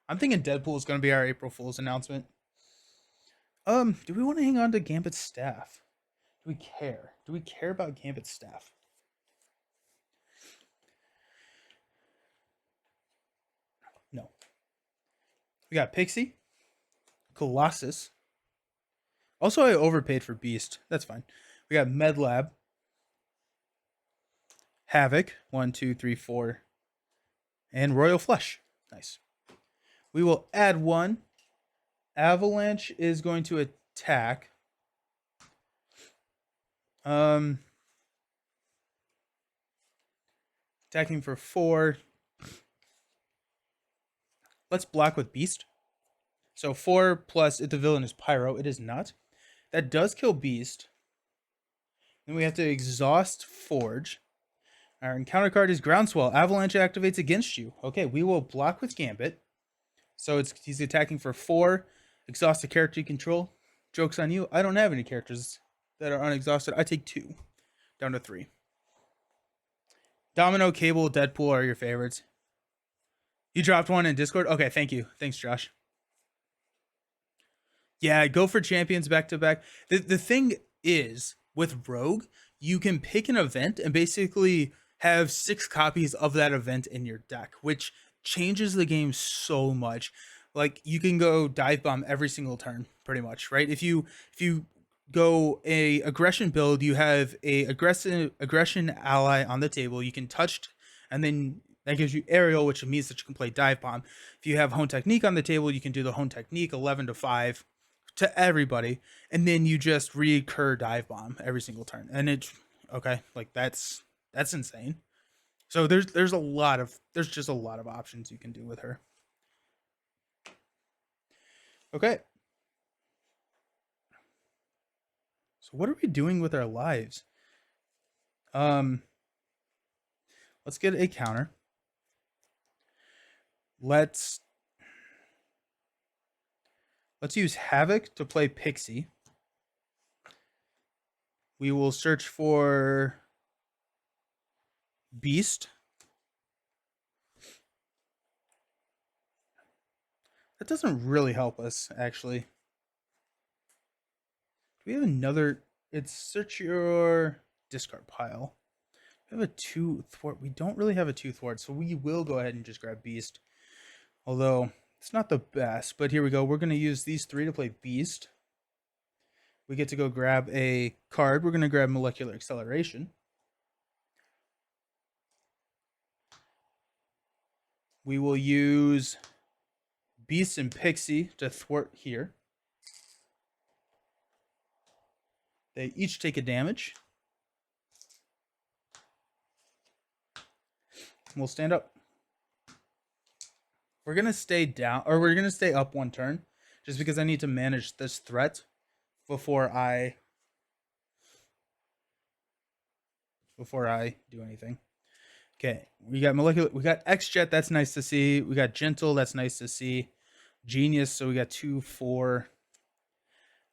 I'm thinking Deadpool is going to be our April Fool's announcement. Do we want to hang on to Gambit's staff? Do we care? Do we care about Gambit's staff? No. We got Pixie, Colossus. Also, I overpaid for Beast. That's fine. We got Medlab, Havoc, 1, 2, 3, 4, and Royal Flush. Nice. We will add 1. Avalanche is going to attack. Attacking for 4. Let's block with Beast. So 4 plus, if the villain is Pyro, it is not. That does kill Beast. Then we have to exhaust Forge. Our encounter card is Groundswell. Avalanche activates against you. Okay, we will block with Gambit. So he's attacking for 4. Exhaust a character you control. Joke's on you. I don't have any characters that are unexhausted. I take 2. Down to 3. Domino, Cable, Deadpool are your favorites. You dropped 1 in Discord? Okay, thank you. Thanks, Josh. Yeah, go for champions back to back. The thing is, with Rogue, you can pick an event and basically have 6 copies of that event in your deck, which changes the game so much. Like, you can go dive bomb every single turn, pretty much, right? If you go a aggression build, you have a aggression ally on the table. You can touch, and then that gives you aerial, which means that you can play dive bomb. If you have hone technique on the table, you can do the hone technique 11 to 5 to everybody, and then you just recur dive bomb every single turn. And it's okay, like that's insane. So there's just a lot of options you can do with her. Okay. So what are we doing with our lives? Let's get a counter. Let's use Havoc to play Pixie. We will search for Beast. That doesn't really help us, actually. Do we have another? It's search your discard pile. We have a 2 thwart. We don't really have a 2 thwart, so we will go ahead and just grab Beast. Although it's not the best, but here we go. We're going to use these 3 to play Beast. We get to go grab a card. We're going to grab Molecular Acceleration. We will use Beast and Pixie to thwart here. They each take a damage. We'll stand up. We're going to stay down, or we're going to stay up 1 turn, just because I need to manage this threat before I before I do anything. Okay, we got molecular. We got X-Jet. That's nice to see. We got Gentle. That's nice to see. Genius. So we got 2, 4.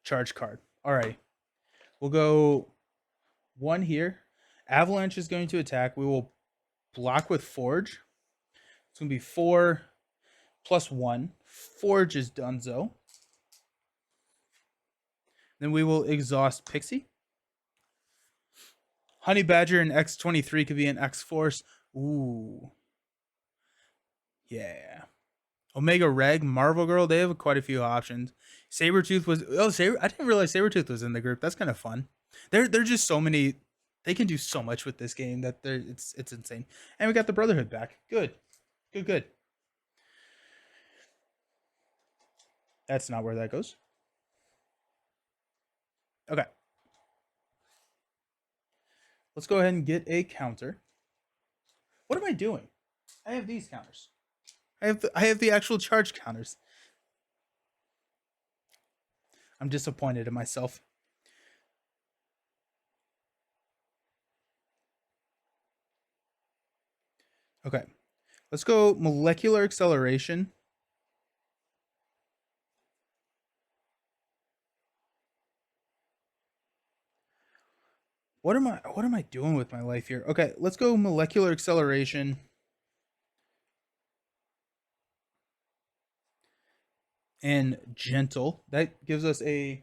Charge card. All right. We'll go 1 here. Avalanche is going to attack. We will block with Forge. It's going to be 4 plus 1. Forge is donezo. Then we will exhaust Pixie. Honey Badger and X-23 could be an X-Force. Ooh. Yeah. Omega Reg, Marvel Girl, they have quite a few options. Sabretooth was... Oh, I didn't realize Sabretooth was in the group. That's kind of fun. They're just so many... They can do so much with this game that it's insane. And we got the Brotherhood back. Good. Good. That's not where that goes. Okay. Let's go ahead and get a counter. What am I doing? I have these counters. I have the actual charge counters. I'm disappointed in myself. Okay. Let's go molecular acceleration. What am I doing with my life here? Okay, let's go molecular acceleration. And Gentle. That gives us a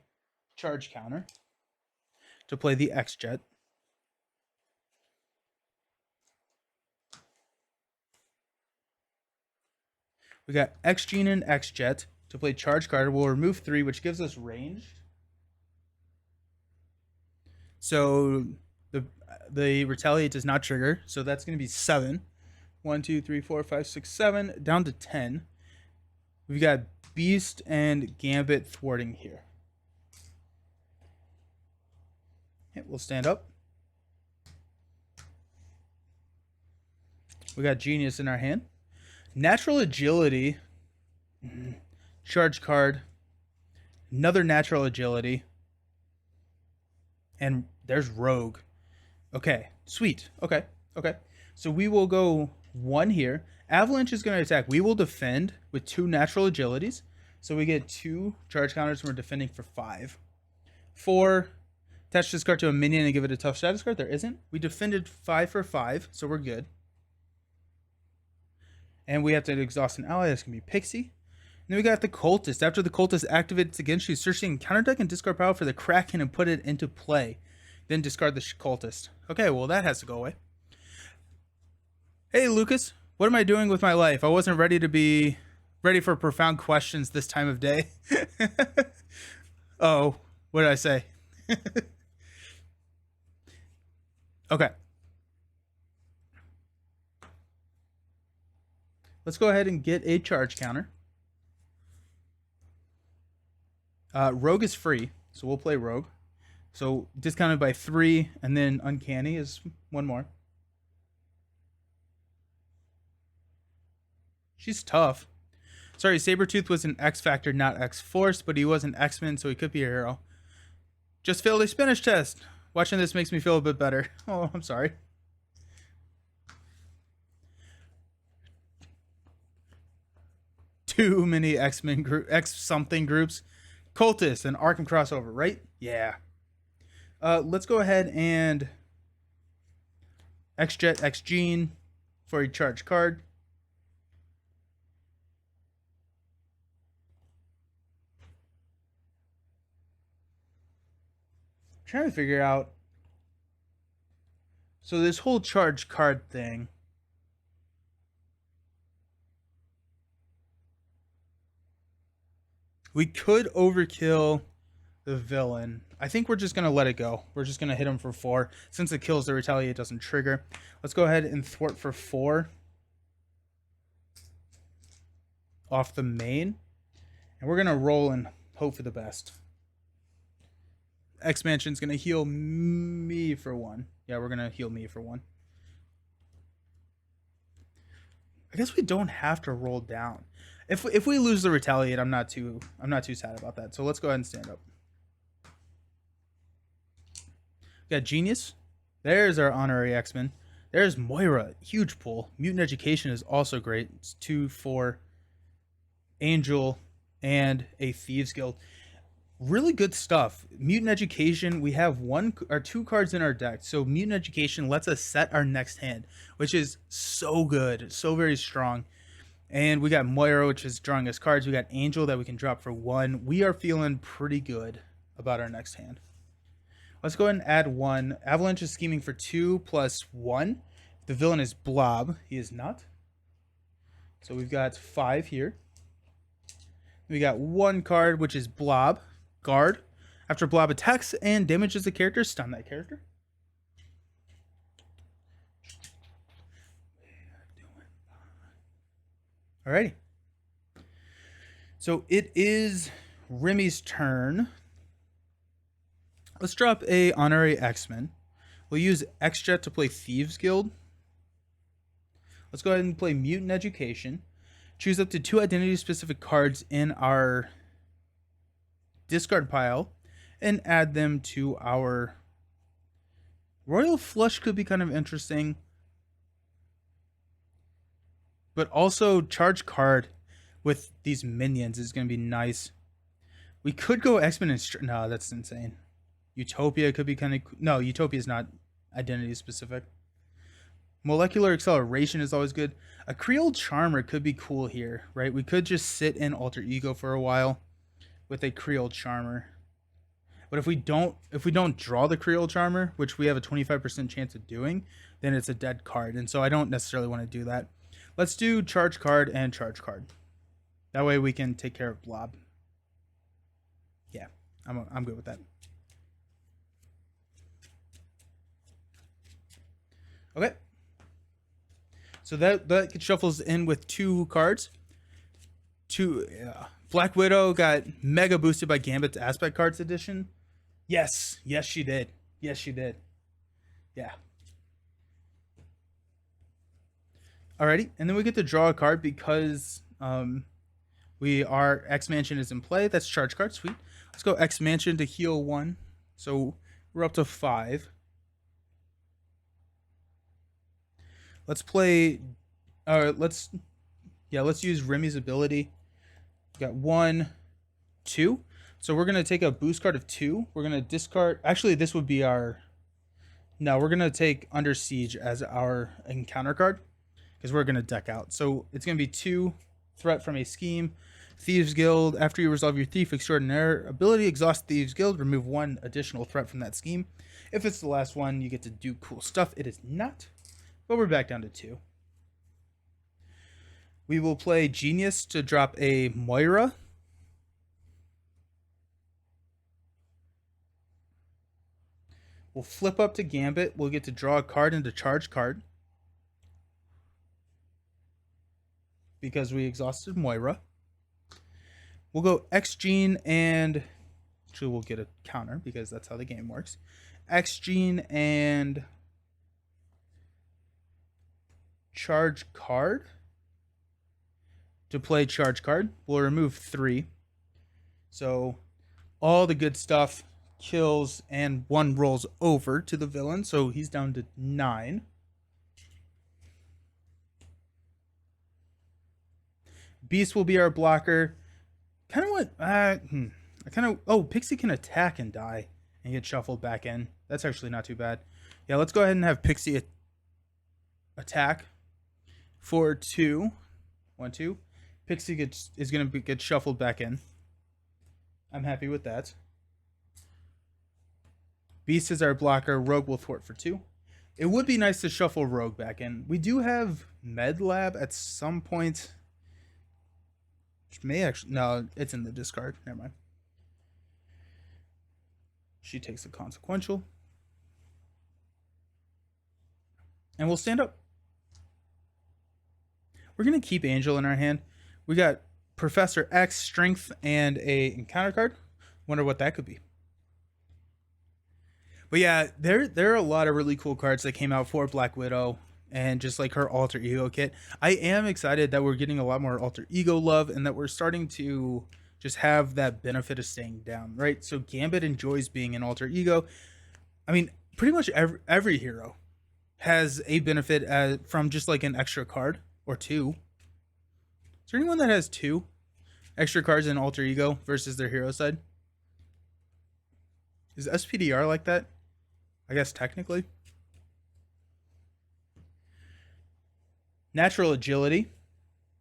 charge counter to play the X-Jet. We got X-Gene and X-Jet to play charge card. We'll remove 3, which gives us ranged. So the retaliate does not trigger. So that's going to be 7. 1, 2, 3, 4, 5, 6, 7. Down to 10. We've got Beast and Gambit thwarting here. Okay, we'll stand up. We got Genius in our hand. Natural Agility. Charge card. Another Natural Agility. And there's Rogue. Okay, sweet. Okay. So we will go 1 here. Avalanche is going to attack. We will defend with 2 natural agilities. So we get 2 charge counters and we're defending for 5. 4. Attach this card to a minion and give it a tough status card. There isn't. We defended 5 for 5, so we're good. And we have to exhaust an ally. That's going to be Pixie. And then we got the Cultist. After the Cultist activates again, she's searching counter deck and discard power for the Kraken and put it into play. Then discard the Cultist. Okay, well that has to go away. Hey Lucas, what am I doing with my life? I wasn't ready for profound questions this time of day. Oh, what did I say? Okay. Let's go ahead and get a charge counter. Rogue is free, so we'll play Rogue. So discounted by 3, and then Uncanny is 1 more. She's tough. Sorry, Sabretooth was an X-Factor, not X-Force, but he was an X-Men, so he could be a hero. Just failed a Spanish test. Watching this makes me feel a bit better. Oh, I'm sorry. Too many X-Men X-something groups. Cultist and Arkham crossover, right? Yeah. Let's go ahead and X-Jet, X-Gene for a charge card. Trying to figure out. So this whole charge card thing. We could overkill the villain. I think we're just going to let it go. We're just going to hit him for 4. Since it kills, the retaliate doesn't trigger. Let's go ahead and thwart for 4. Off the main. And we're going to roll and hope for the best. X-Mansion's going to heal me for 1. Yeah, we're going to heal me for 1. I guess we don't have to roll down. If we lose the retaliate, I'm not too sad about that. So let's go ahead and stand up. We got Genius. There's our honorary X-Men. There's Moira, huge pull. Mutant Education is also great. It's 2 for Angel and a Thieves Guild. Really good stuff. Mutant Education, we have 1 or 2 cards in our deck. So Mutant Education lets us set our next hand, which is so good, so very strong. And we got Moira, which is drawing us cards. We got Angel that we can drop for 1. We are feeling pretty good about our next hand. Let's go ahead and add 1. Avalanche is scheming for 2 plus 1. The villain is Blob. He is not. So we've got 5 here. We got 1 card, which is Blob. Guard. After Blob attacks and damages a character, stun that character. Alrighty. So it is Remy's turn. Let's drop a honorary X-Men. We'll use X-Jet to play Thieves Guild. Let's go ahead and play Mutant Education. Choose up to 2 identity-specific cards in our discard pile and add them to our Royal Flush. Could be kind of interesting. But also charge card with these minions is going to be nice. We could go X-Men and... No, that's insane. Utopia could be kind of... No, Utopia is not identity specific. Molecular Acceleration is always good. A Creole Charmer could be cool here, right? We could just sit in Alter Ego for a while with a Creole Charmer. But if we don't draw the Creole Charmer, which we have a 25% chance of doing, then it's a dead card. And so I don't necessarily want to do that. Let's do charge card and charge card. That way we can take care of Blob. Yeah, I'm good with that. Okay. So that shuffles in with 2 cards. Black Widow got mega boosted by Gambit's Aspect Cards edition. Yes, she did. Yes, she did. Yeah. Alrighty, and then we get to draw a card because our X Mansion is in play. That's charge card. Sweet. Let's go X Mansion to heal 1. So we're up to 5. Let's play. Let's use Remy's ability. We got 1, 2. So we're gonna take a boost card of 2. We're gonna discard. Actually, this would be our. No, we're gonna take Under Siege as our encounter card because we're gonna deck out. So it's gonna be 2 threat from a scheme. Thieves Guild. After you resolve your Thief Extraordinaire ability, exhaust Thieves Guild. Remove 1 additional threat from that scheme. If it's the last one, you get to do cool stuff. It is not. But we're back down to 2. We will play Genius to drop a Moira. We'll flip up to Gambit. We'll get to draw a card into charge card. Because we exhausted Moira. We'll go X-Gene and... Actually, we'll get a counter because that's how the game works. X-Gene and... charge card. To play charge card, we'll remove 3. So all the good stuff kills and 1 rolls over to the villain. So he's down to 9. Beast will be our blocker. Kind of what? Oh, Pixie can attack and die and get shuffled back in. That's actually not too bad. Yeah, let's go ahead and have Pixie attack for 2. 1, 2. Pixie is going to get shuffled back in. I'm happy with that. Beast is our blocker. Rogue will thwart for 2. It would be nice to shuffle Rogue back in. We do have Med Lab at some point. Which may actually... No, it's in the discard. Never mind. She takes the consequential. And we'll stand up. We're going to keep Angel in our hand. We got Professor X, Strength, and a encounter card. Wonder what that could be. But yeah, there are a lot of really cool cards that came out for Black Widow and just like her Alter Ego kit. I am excited that we're getting a lot more Alter Ego love and that we're starting to just have that benefit of staying down, right? So Gambit enjoys being an Alter Ego. I mean, pretty much every hero has a benefit from just like an extra card or two. Is there anyone that has two extra cards in alter ego versus their hero side? Is SPDR like that? I guess technically. Natural agility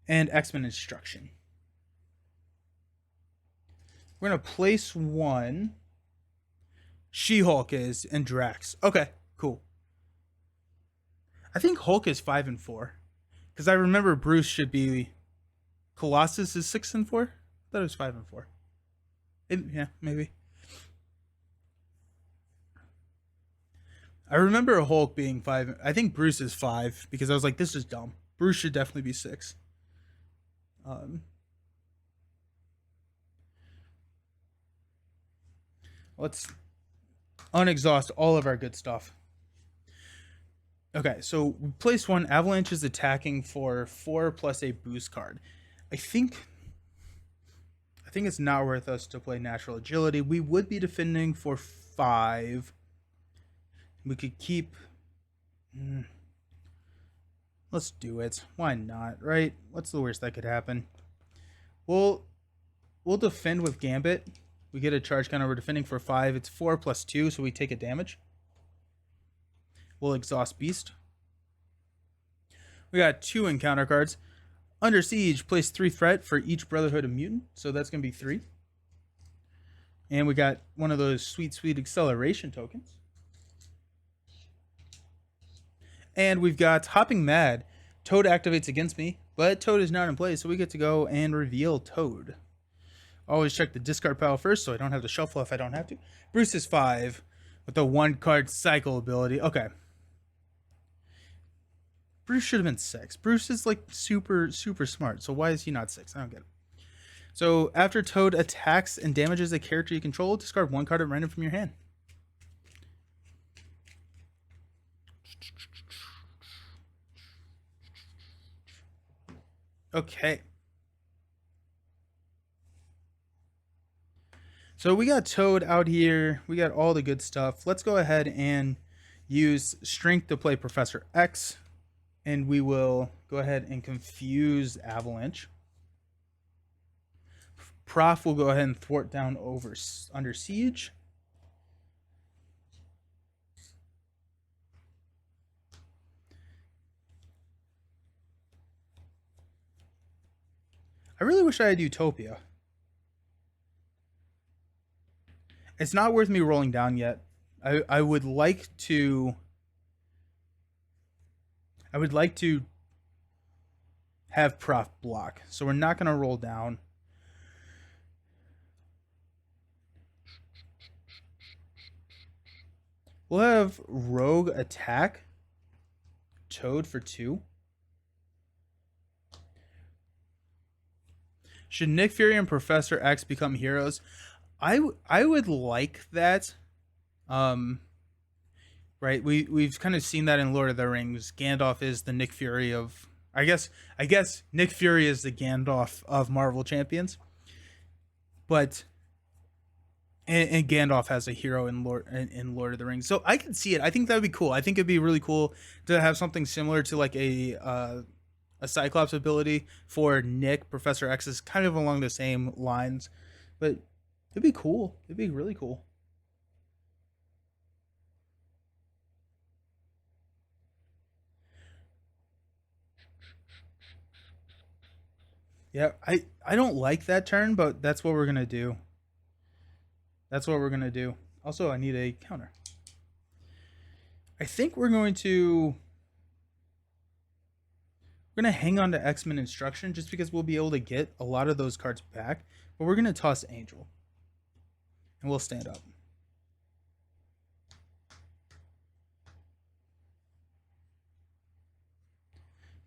and X-Men instruction. We're going to place one. She-Hulk is and Drax. Okay, cool. I think Hulk is 5 and 4. Because I remember Bruce should be. Colossus is 6 and 4? I thought it was 5 and 4. Yeah, maybe. I remember Hulk being 5. I think Bruce is 5 because I was like, this is dumb. Bruce should definitely be 6. Let's unexhaust all of our good stuff. Okay, so we placed one. Avalanche is attacking for 4 plus a boost card. I think it's not worth us to play natural agility. We would be defending for 5. We could keep. Let's do it. Why not? Right? What's the worst that could happen? We'll defend with Gambit. We get a charge counter. We're defending for 5. It's 4 plus 2, so we take a damage. We'll exhaust Beast. We got 2 encounter cards. Under Siege, place 3 threat for each Brotherhood of Mutant. So that's going to be 3. And we got one of those sweet, sweet acceleration tokens. And we've got Hopping Mad. Toad activates against me, but Toad is not in play, so we get to go and reveal Toad. Always check the discard pile first, so I don't have to shuffle if I don't have to. Bruce is 5 with the 1-card cycle ability. Okay. Bruce should have been 6. Bruce is like super, super smart, so why is he not 6? I don't get it. So after Toad attacks and damages a character you control, discard 1 card at random from your hand. Okay. So we got Toad out here. We got all the good stuff. Let's go ahead and use Strength to play Professor X. And we will go ahead and confuse Avalanche. Prof will go ahead and thwart down Under Siege. I really wish I had Utopia. It's not worth me rolling down yet. I would like to have Prof block. So we're not going to roll down. We'll have Rogue attack Toad for 2. Should Nick Fury and Professor X become heroes? I would like that. Right, we've kind of seen that in Lord of the Rings. Gandalf is the Nick Fury of I guess Nick Fury is the Gandalf of Marvel Champions. But and Gandalf has a hero in Lord of the Rings. So I can see it. I think that would be cool. I think it'd be really cool to have something similar to like a Cyclops ability for Nick. Professor X is kind of along the same lines. But it'd be cool. It'd be really cool. Yeah, I don't like that turn, but that's what we're going to do. That's what we're going to do. Also, I need a counter. I think we're going to hang on to X-Men Instruction just because we'll be able to get a lot of those cards back. But we're going to toss Angel. And we'll stand up.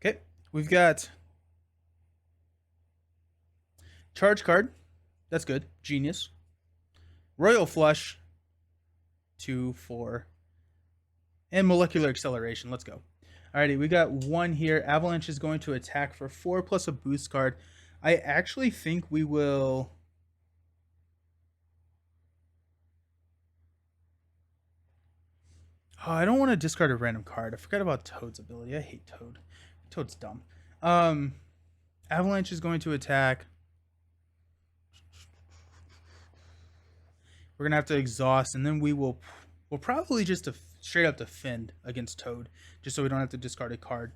Okay, we've got Charge card. That's good. Genius. Royal Flush. 2, 4. And Molecular Acceleration. Let's go. Alrighty, we got 1 here. Avalanche is going to attack for 4 plus a boost card. I actually think we will... Oh, I don't want to discard a random card. I forgot about Toad's ability. I hate Toad. Toad's dumb. Avalanche is going to attack. We're gonna have to exhaust, and then we'll probably just straight up defend against Toad, just so we don't have to discard a card.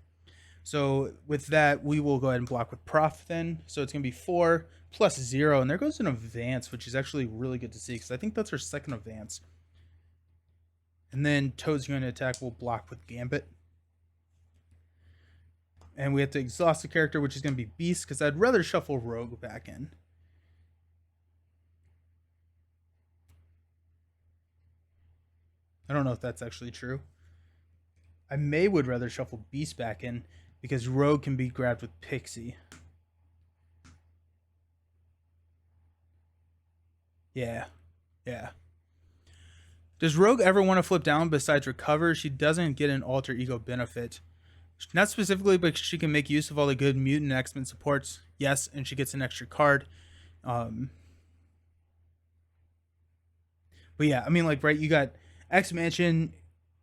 So with that, we will go ahead and block with Prof then. So it's gonna be 4 plus 0, and there goes an advance, which is actually really good to see because I think that's our second advance. And then Toad's going to attack. We'll block with Gambit. And we have to exhaust the character, which is going to be Beast, because I'd rather shuffle Rogue back in. I don't know if that's actually true. I would rather shuffle Beast back in, because Rogue can be grabbed with Pixie. Yeah. Does Rogue ever want to flip down besides recover? She doesn't get an alter ego benefit. Not specifically, but she can make use of all the good mutant X-Men supports. Yes, and she gets an extra card. But yeah, I mean, like, right, you got X Mansion.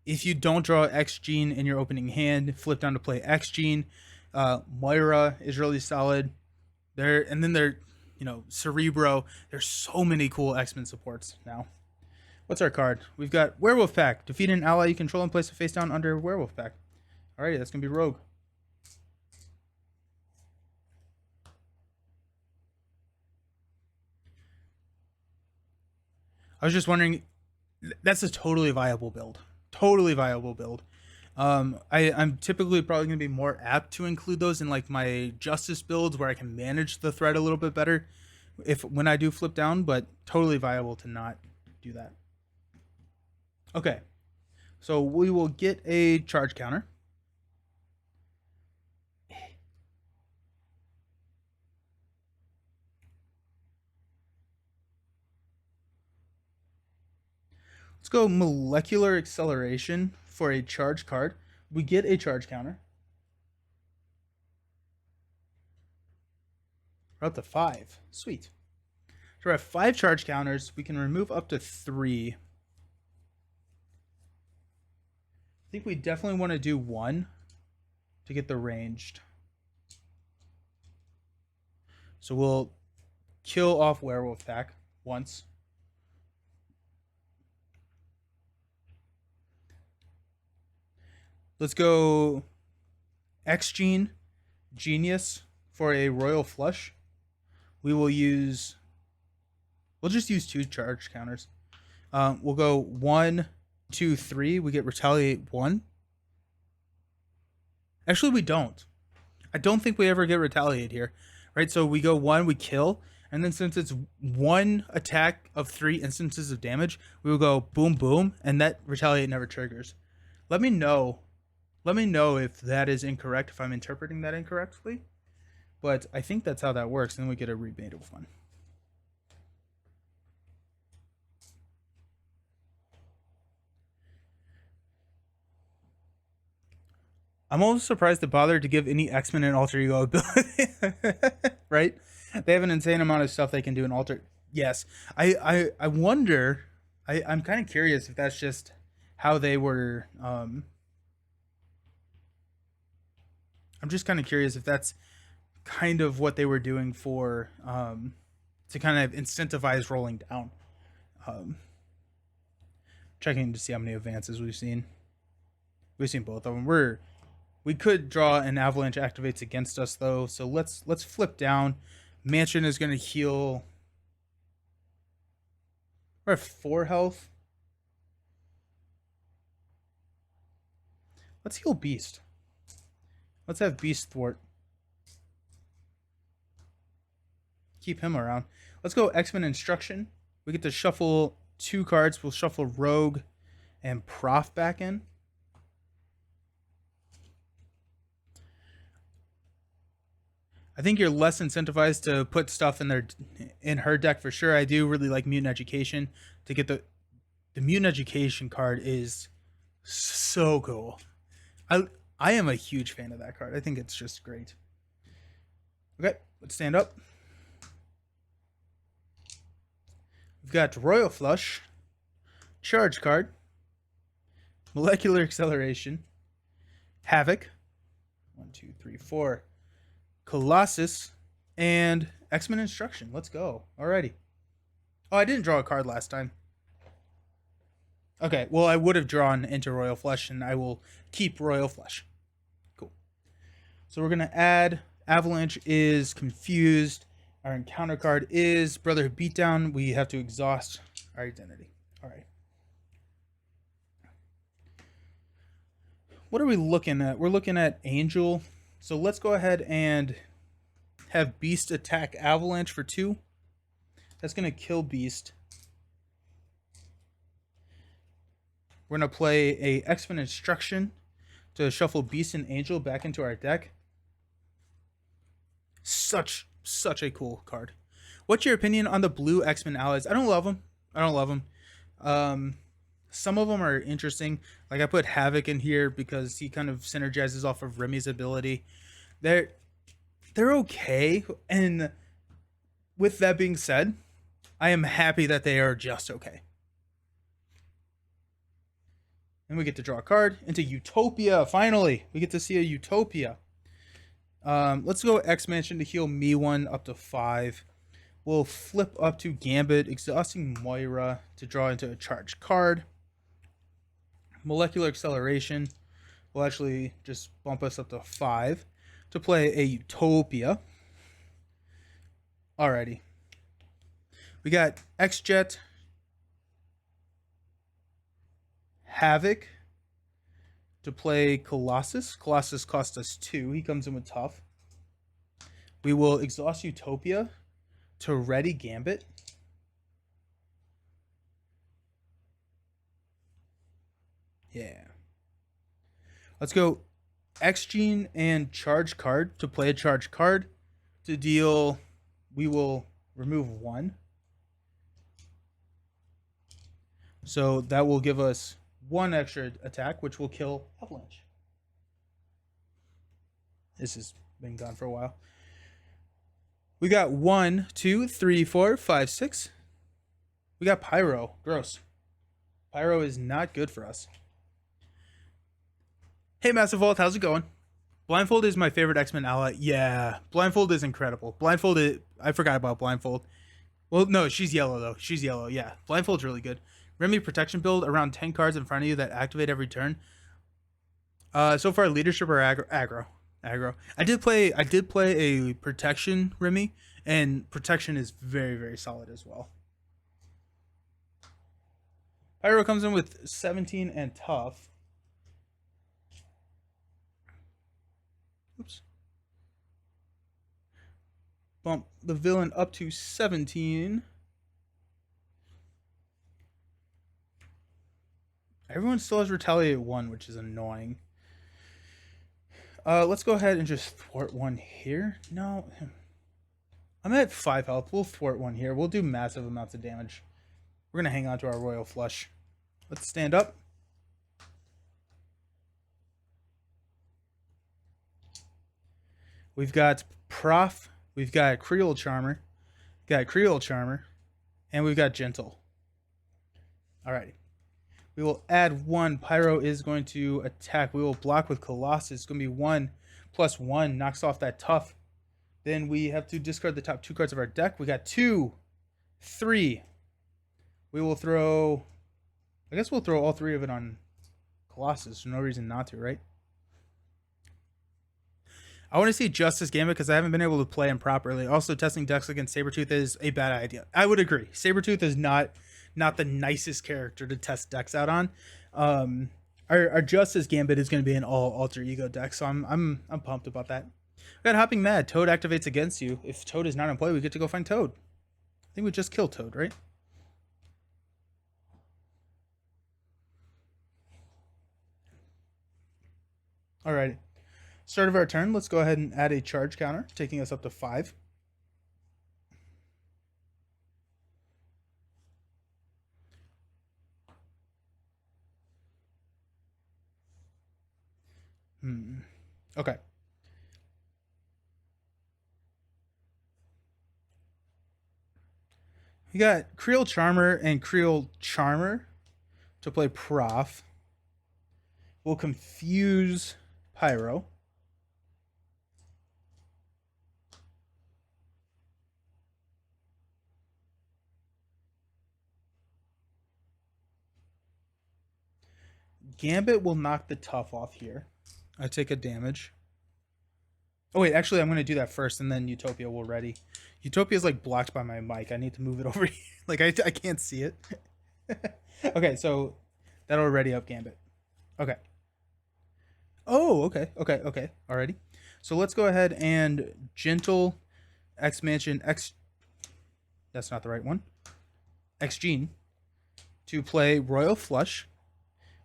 If you don't draw X Gene in your opening hand, flip down to play X Gene. Moira is really solid. And then Cerebro. There's so many cool X-Men supports now. What's our card? We've got Werewolf Pack. Defeat an ally you control and place a face down under Werewolf Pack. Alrighty, that's going to be Rogue. I was just wondering, that's a totally viable build. Totally viable build. I'm typically probably going to be more apt to include those in like my Justice builds where I can manage the threat a little bit better when I do flip down, but totally viable to not do that. Okay, so we will get a charge counter. Let's go Molecular Acceleration for a charge card. We get a charge counter. We're up to 5. Sweet. So we're at 5 charge counters. We can remove up to 3. I think we definitely want to do 1 to get the ranged. So we'll kill off Werewolf Pack once. Let's go X Gene Genius for a Royal Flush. We'll just use 2 charge counters. We'll go 1, 2, 3. We get Retaliate 1. Actually, we don't. I don't think we ever get Retaliate here. Right, so we go 1, we kill. And then since it's 1 attack of 3 instances of damage, we will go boom, boom. And that Retaliate never triggers. Let me know if that is incorrect, if I'm interpreting that incorrectly. But I think that's how that works. And then we get a remade of 1. I'm almost surprised to bother to give any X-Men an alter ego ability. Right? They have an insane amount of stuff they can do in alter. Yes. I wonder. I'm kind of curious if that's just how they were. I'm just kind of curious if that's kind of what they were doing for to kind of incentivize rolling down. Checking to see how many advances we've seen. We've seen both of them. We could draw an Avalanche activates against us though, so let's flip down. Mansion is going to heal. We're at 4 health. Let's heal Beast. Let's have Beast thwart. Keep him around. Let's go X-Men Instruction. We get to shuffle 2 cards. We'll shuffle Rogue and Prof back in. I think you're less incentivized to put stuff in her deck for sure. I do really like Mutant Education. To get the Mutant Education card is so cool. I am a huge fan of that card. I think it's just great. Okay, let's stand up. We've got Royal Flush, charge card, Molecular Acceleration, Havoc, 1, 2, 3, 4, Colossus, and X-Men Instruction. Let's go. Alrighty. Oh, I didn't draw a card last time. Okay, well, I would have drawn into Royal Flush, and I will keep Royal Flush. Cool. So we're going to add Avalanche is Confused. Our encounter card is Brotherhood Beatdown. We have to exhaust our identity. All right. What are we looking at? We're looking at Angel. So let's go ahead and have Beast attack Avalanche for 2. That's going to kill Beast. We're going to play a X-Men Instruction to shuffle Beast and Angel back into our deck. Such a cool card. What's your opinion on the blue X-Men allies? I don't love them. Some of them are interesting. Like I put Havoc in here because he kind of synergizes off of Remy's ability. They're okay. And with that being said, I am happy that they are just okay. And we get to draw a card into Utopia. Finally, we get to see a Utopia. Let's go X-Mansion to heal me 1 up to 5. We'll flip up to Gambit, exhausting Moira to draw into a charged card. Molecular Acceleration will actually just bump us up to 5 to play a Utopia. Alrighty. We got X-Jet, Havoc to play Colossus. Colossus cost us 2. He comes in with tough. We will exhaust Utopia to ready Gambit. Yeah. Let's go X-Gene and charge card to play a charge card. To deal, we will remove 1. So that will give us 1 extra attack, which will kill Avalanche. This has been gone for a while. We got 1, 2, 3, 4, 5, 6. We got Pyro. Gross. Pyro is not good for us. Hey, Massive Vault, how's it going? Blindfold is my favorite X-Men ally. Yeah, Blindfold is incredible. I forgot about Blindfold. Well, no, she's yellow, though. She's yellow, yeah. Blindfold's really good. Remy protection build, around 10 cards in front of you that activate every turn. So far, leadership or aggro. I did play a protection Remy, and protection is very, very solid as well. Pyro comes in with 17 and tough. Oops. Bump the villain up to 17. Everyone still has Retaliate 1, which is annoying. Let's go ahead and just thwart 1 here. No. I'm at 5 health. We'll thwart 1 here. We'll do massive amounts of damage. We're going to hang on to our Royal Flush. Let's stand up. We've got Prof. We've got Creole Charmer. And we've got Gentle. Alrighty. We will add 1. Pyro is going to attack. We will block with Colossus. It's going to be 1 + 1. Knocks off that tough. Then we have to discard the top 2 cards of our deck. We got 2, 3. We will throw... I guess we'll throw all 3 of it on Colossus. There's no reason not to, right? I want to see Justice Gambit because I haven't been able to play him properly. Also, testing decks against Sabretooth is a bad idea. I would agree. Sabretooth is not the nicest character to test decks out on. Our Justice Gambit is going to be an all alter ego deck, so I'm pumped about that. We got Hopping Mad. Toad activates against you. If Toad is not in play, we get to go find Toad. I think we just killed Toad, right? Alrighty. Start of our turn, let's go ahead and add a charge counter, taking us up to 5. Okay. We got Creole Charmer and Creole Charmer to play Prof. We'll confuse Pyro. Gambit will knock the tough off here. I take a damage. Oh wait, actually I'm going to do that first and then Utopia will ready. Utopia is like blocked by my mic. I need to move it over here. Like I can't see it. Okay, so that'll ready up Gambit. Okay. Oh, okay. Alrighty. So let's go ahead and gentle X Mansion X. That's not the right one. X Gene to play Royal Flush.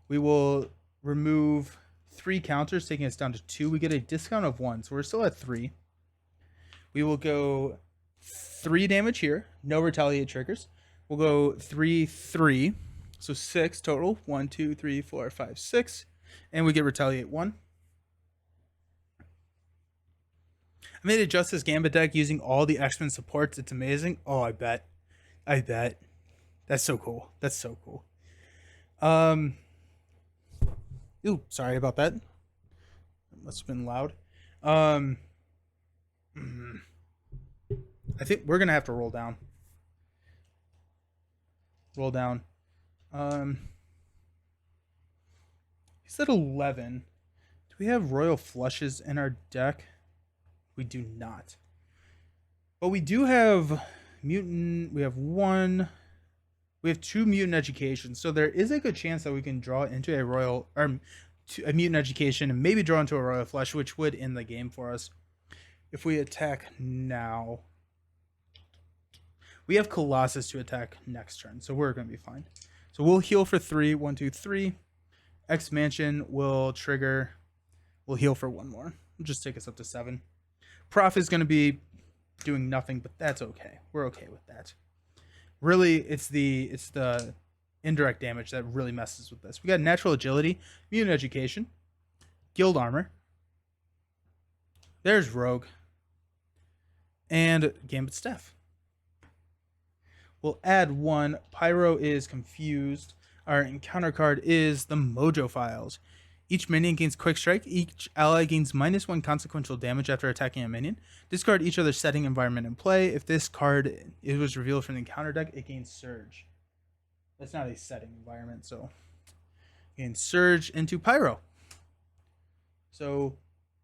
We will remove 3 counters, taking us down to 2. We get a discount of 1, so we're still at 3. We will go 3 damage here. No retaliate triggers. We'll go 3, 3. So 6 total. 1, 2, 3, 4, 5, 6. And we get retaliate 1. I made adjust this Gambit deck using all the X-Men supports. It's amazing. Oh, I bet. That's so cool. Ooh, sorry about that. It must have been loud. I think we're gonna have to roll down. He's at 11. Do we have Royal Flushes in our deck? We do not. But we do have Mutant. We have 1. We have 2 Mutant Education. So there is a good chance that we can draw into a Royal, or a Mutant Education and maybe draw into a Royal Flush, which would end the game for us. If we attack now, we have Colossus to attack next turn, so we're going to be fine. So we'll heal for 3. 1, 2, 3. X Mansion will trigger. We'll heal for 1 more. We'll just take us up to 7. Prof is going to be doing nothing, but that's okay. We're okay with that. Really, it's the indirect damage that really messes with this. We got Natural Agility, Mutant Education, Guild Armor. There's Rogue. And Gambit Staff. We'll add 1. Pyro is confused. Our encounter card is the Mojo Files. Each minion gains Quick Strike. Each ally gains -1 consequential damage after attacking a minion. Discard each other setting environment in play. If this card was revealed from the encounter deck, it gains Surge. That's not a setting environment, so gains Surge into Pyro. So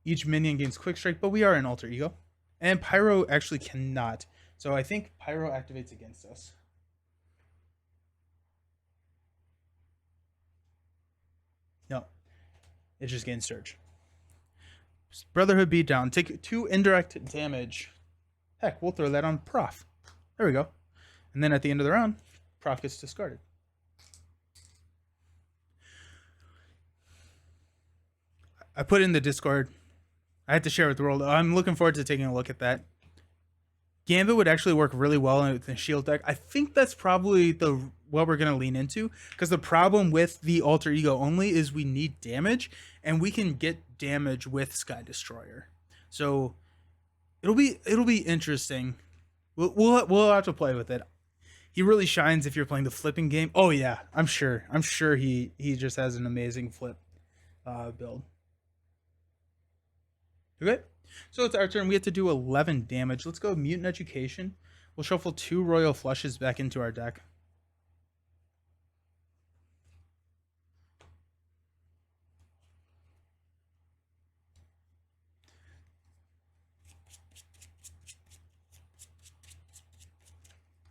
each minion gains Quick Strike, but we are an Alter Ego. And Pyro actually cannot. So I think Pyro activates against us. No. It just gains Surge. Brotherhood Beatdown. Take 2 indirect damage. Heck, we'll throw that on Prof. There we go. And then at the end of the round, Prof gets discarded. I put in the Discord. I had to share with the world. I'm looking forward to taking a look at that. Gambit would actually work really well in the shield deck. I think that's probably what we're going to lean into, because the problem with the Alter Ego only is we need damage, and we can get damage with Sky Destroyer. So it'll be interesting. We'll have to play with it. He really shines if you're playing the flipping game. Oh yeah, I'm sure he just has an amazing flip build. Okay. So it's our turn. We have to do 11 damage. Let's go Mutant Education. We'll shuffle 2 Royal Flushes back into our deck.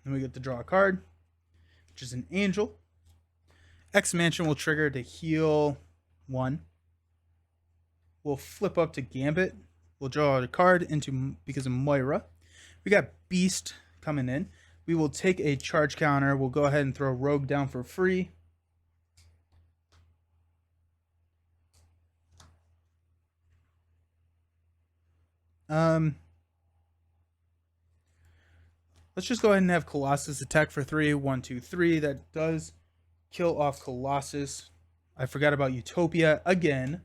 Then we get to draw a card, which is an Angel. X Mansion will trigger to heal 1. We'll flip up to Gambit. We'll draw a card because of Moira. We got Beast coming in. We will take a charge counter. We'll go ahead and throw Rogue down for free. Let's just go ahead and have Colossus attack for 3. 1, 2, 3. That does kill off Colossus. I forgot about Utopia again.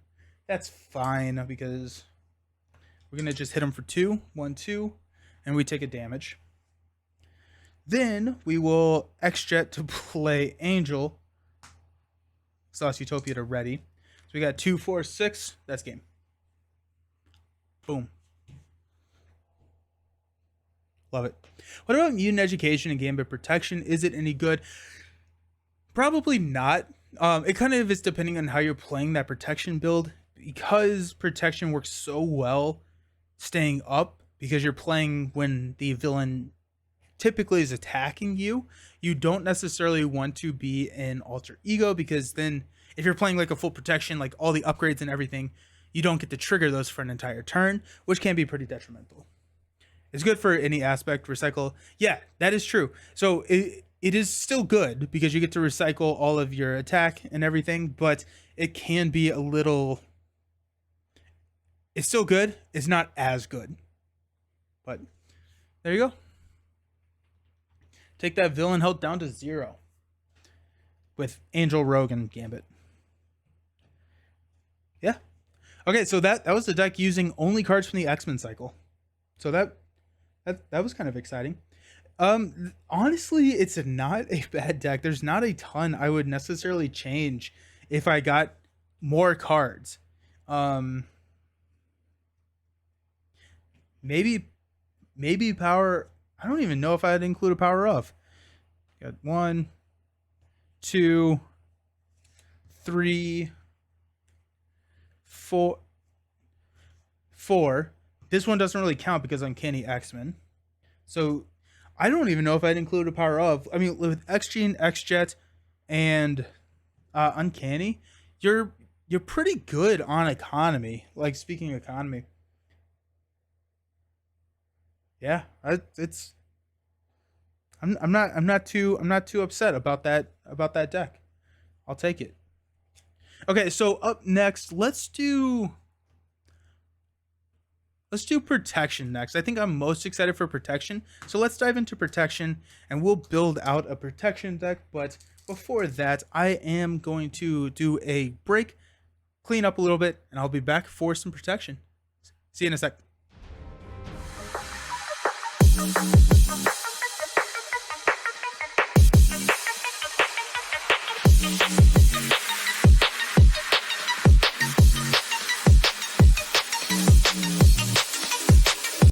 That's fine because we're going to just hit him for 2. 1, 2. And we take a damage. Then we will X-Jet to play Angel. Sauce Utopia to ready. So we got 2, 4, 6. That's game. Boom. Love it. What about mutant education and Gambit protection? Is it any good? Probably not. It kind of is depending on how you're playing that protection build, because protection works so well staying up because you're playing when the villain typically is attacking you. You don't necessarily want to be in alter ego, because then if you're playing like a full protection, like all the upgrades and everything, you don't get to trigger those for an entire turn, which can be pretty detrimental. It's good for any aspect. Recycle. Yeah, that is true. So it is still good because you get to recycle all of your attack and everything, but it can be a little... It's still good. It's not as good. But there you go. Take that villain health down to 0 with Angel, Rogue, and Gambit. Yeah. Okay, so that was the deck using only cards from the X-Men cycle. So that was kind of exciting. Honestly, it's not a bad deck. There's not a ton I would necessarily change if I got more cards. Maybe power. I don't even know if I'd include a power of. Got 1, 2, 3, 4. This one doesn't really count because Uncanny X-Men. So I don't even know if I'd include a power of. I mean, with X-Gene, X-Jet, and Uncanny, you're pretty good on economy. Like, speaking of economy. Yeah, I'm not too upset about that deck. I'll take it. Okay, so up next, let's do protection next. I think I'm most excited for protection. So let's dive into protection and we'll build out a protection deck. But before that, I am going to do a break, clean up a little bit, and I'll be back for some protection. See you in a sec.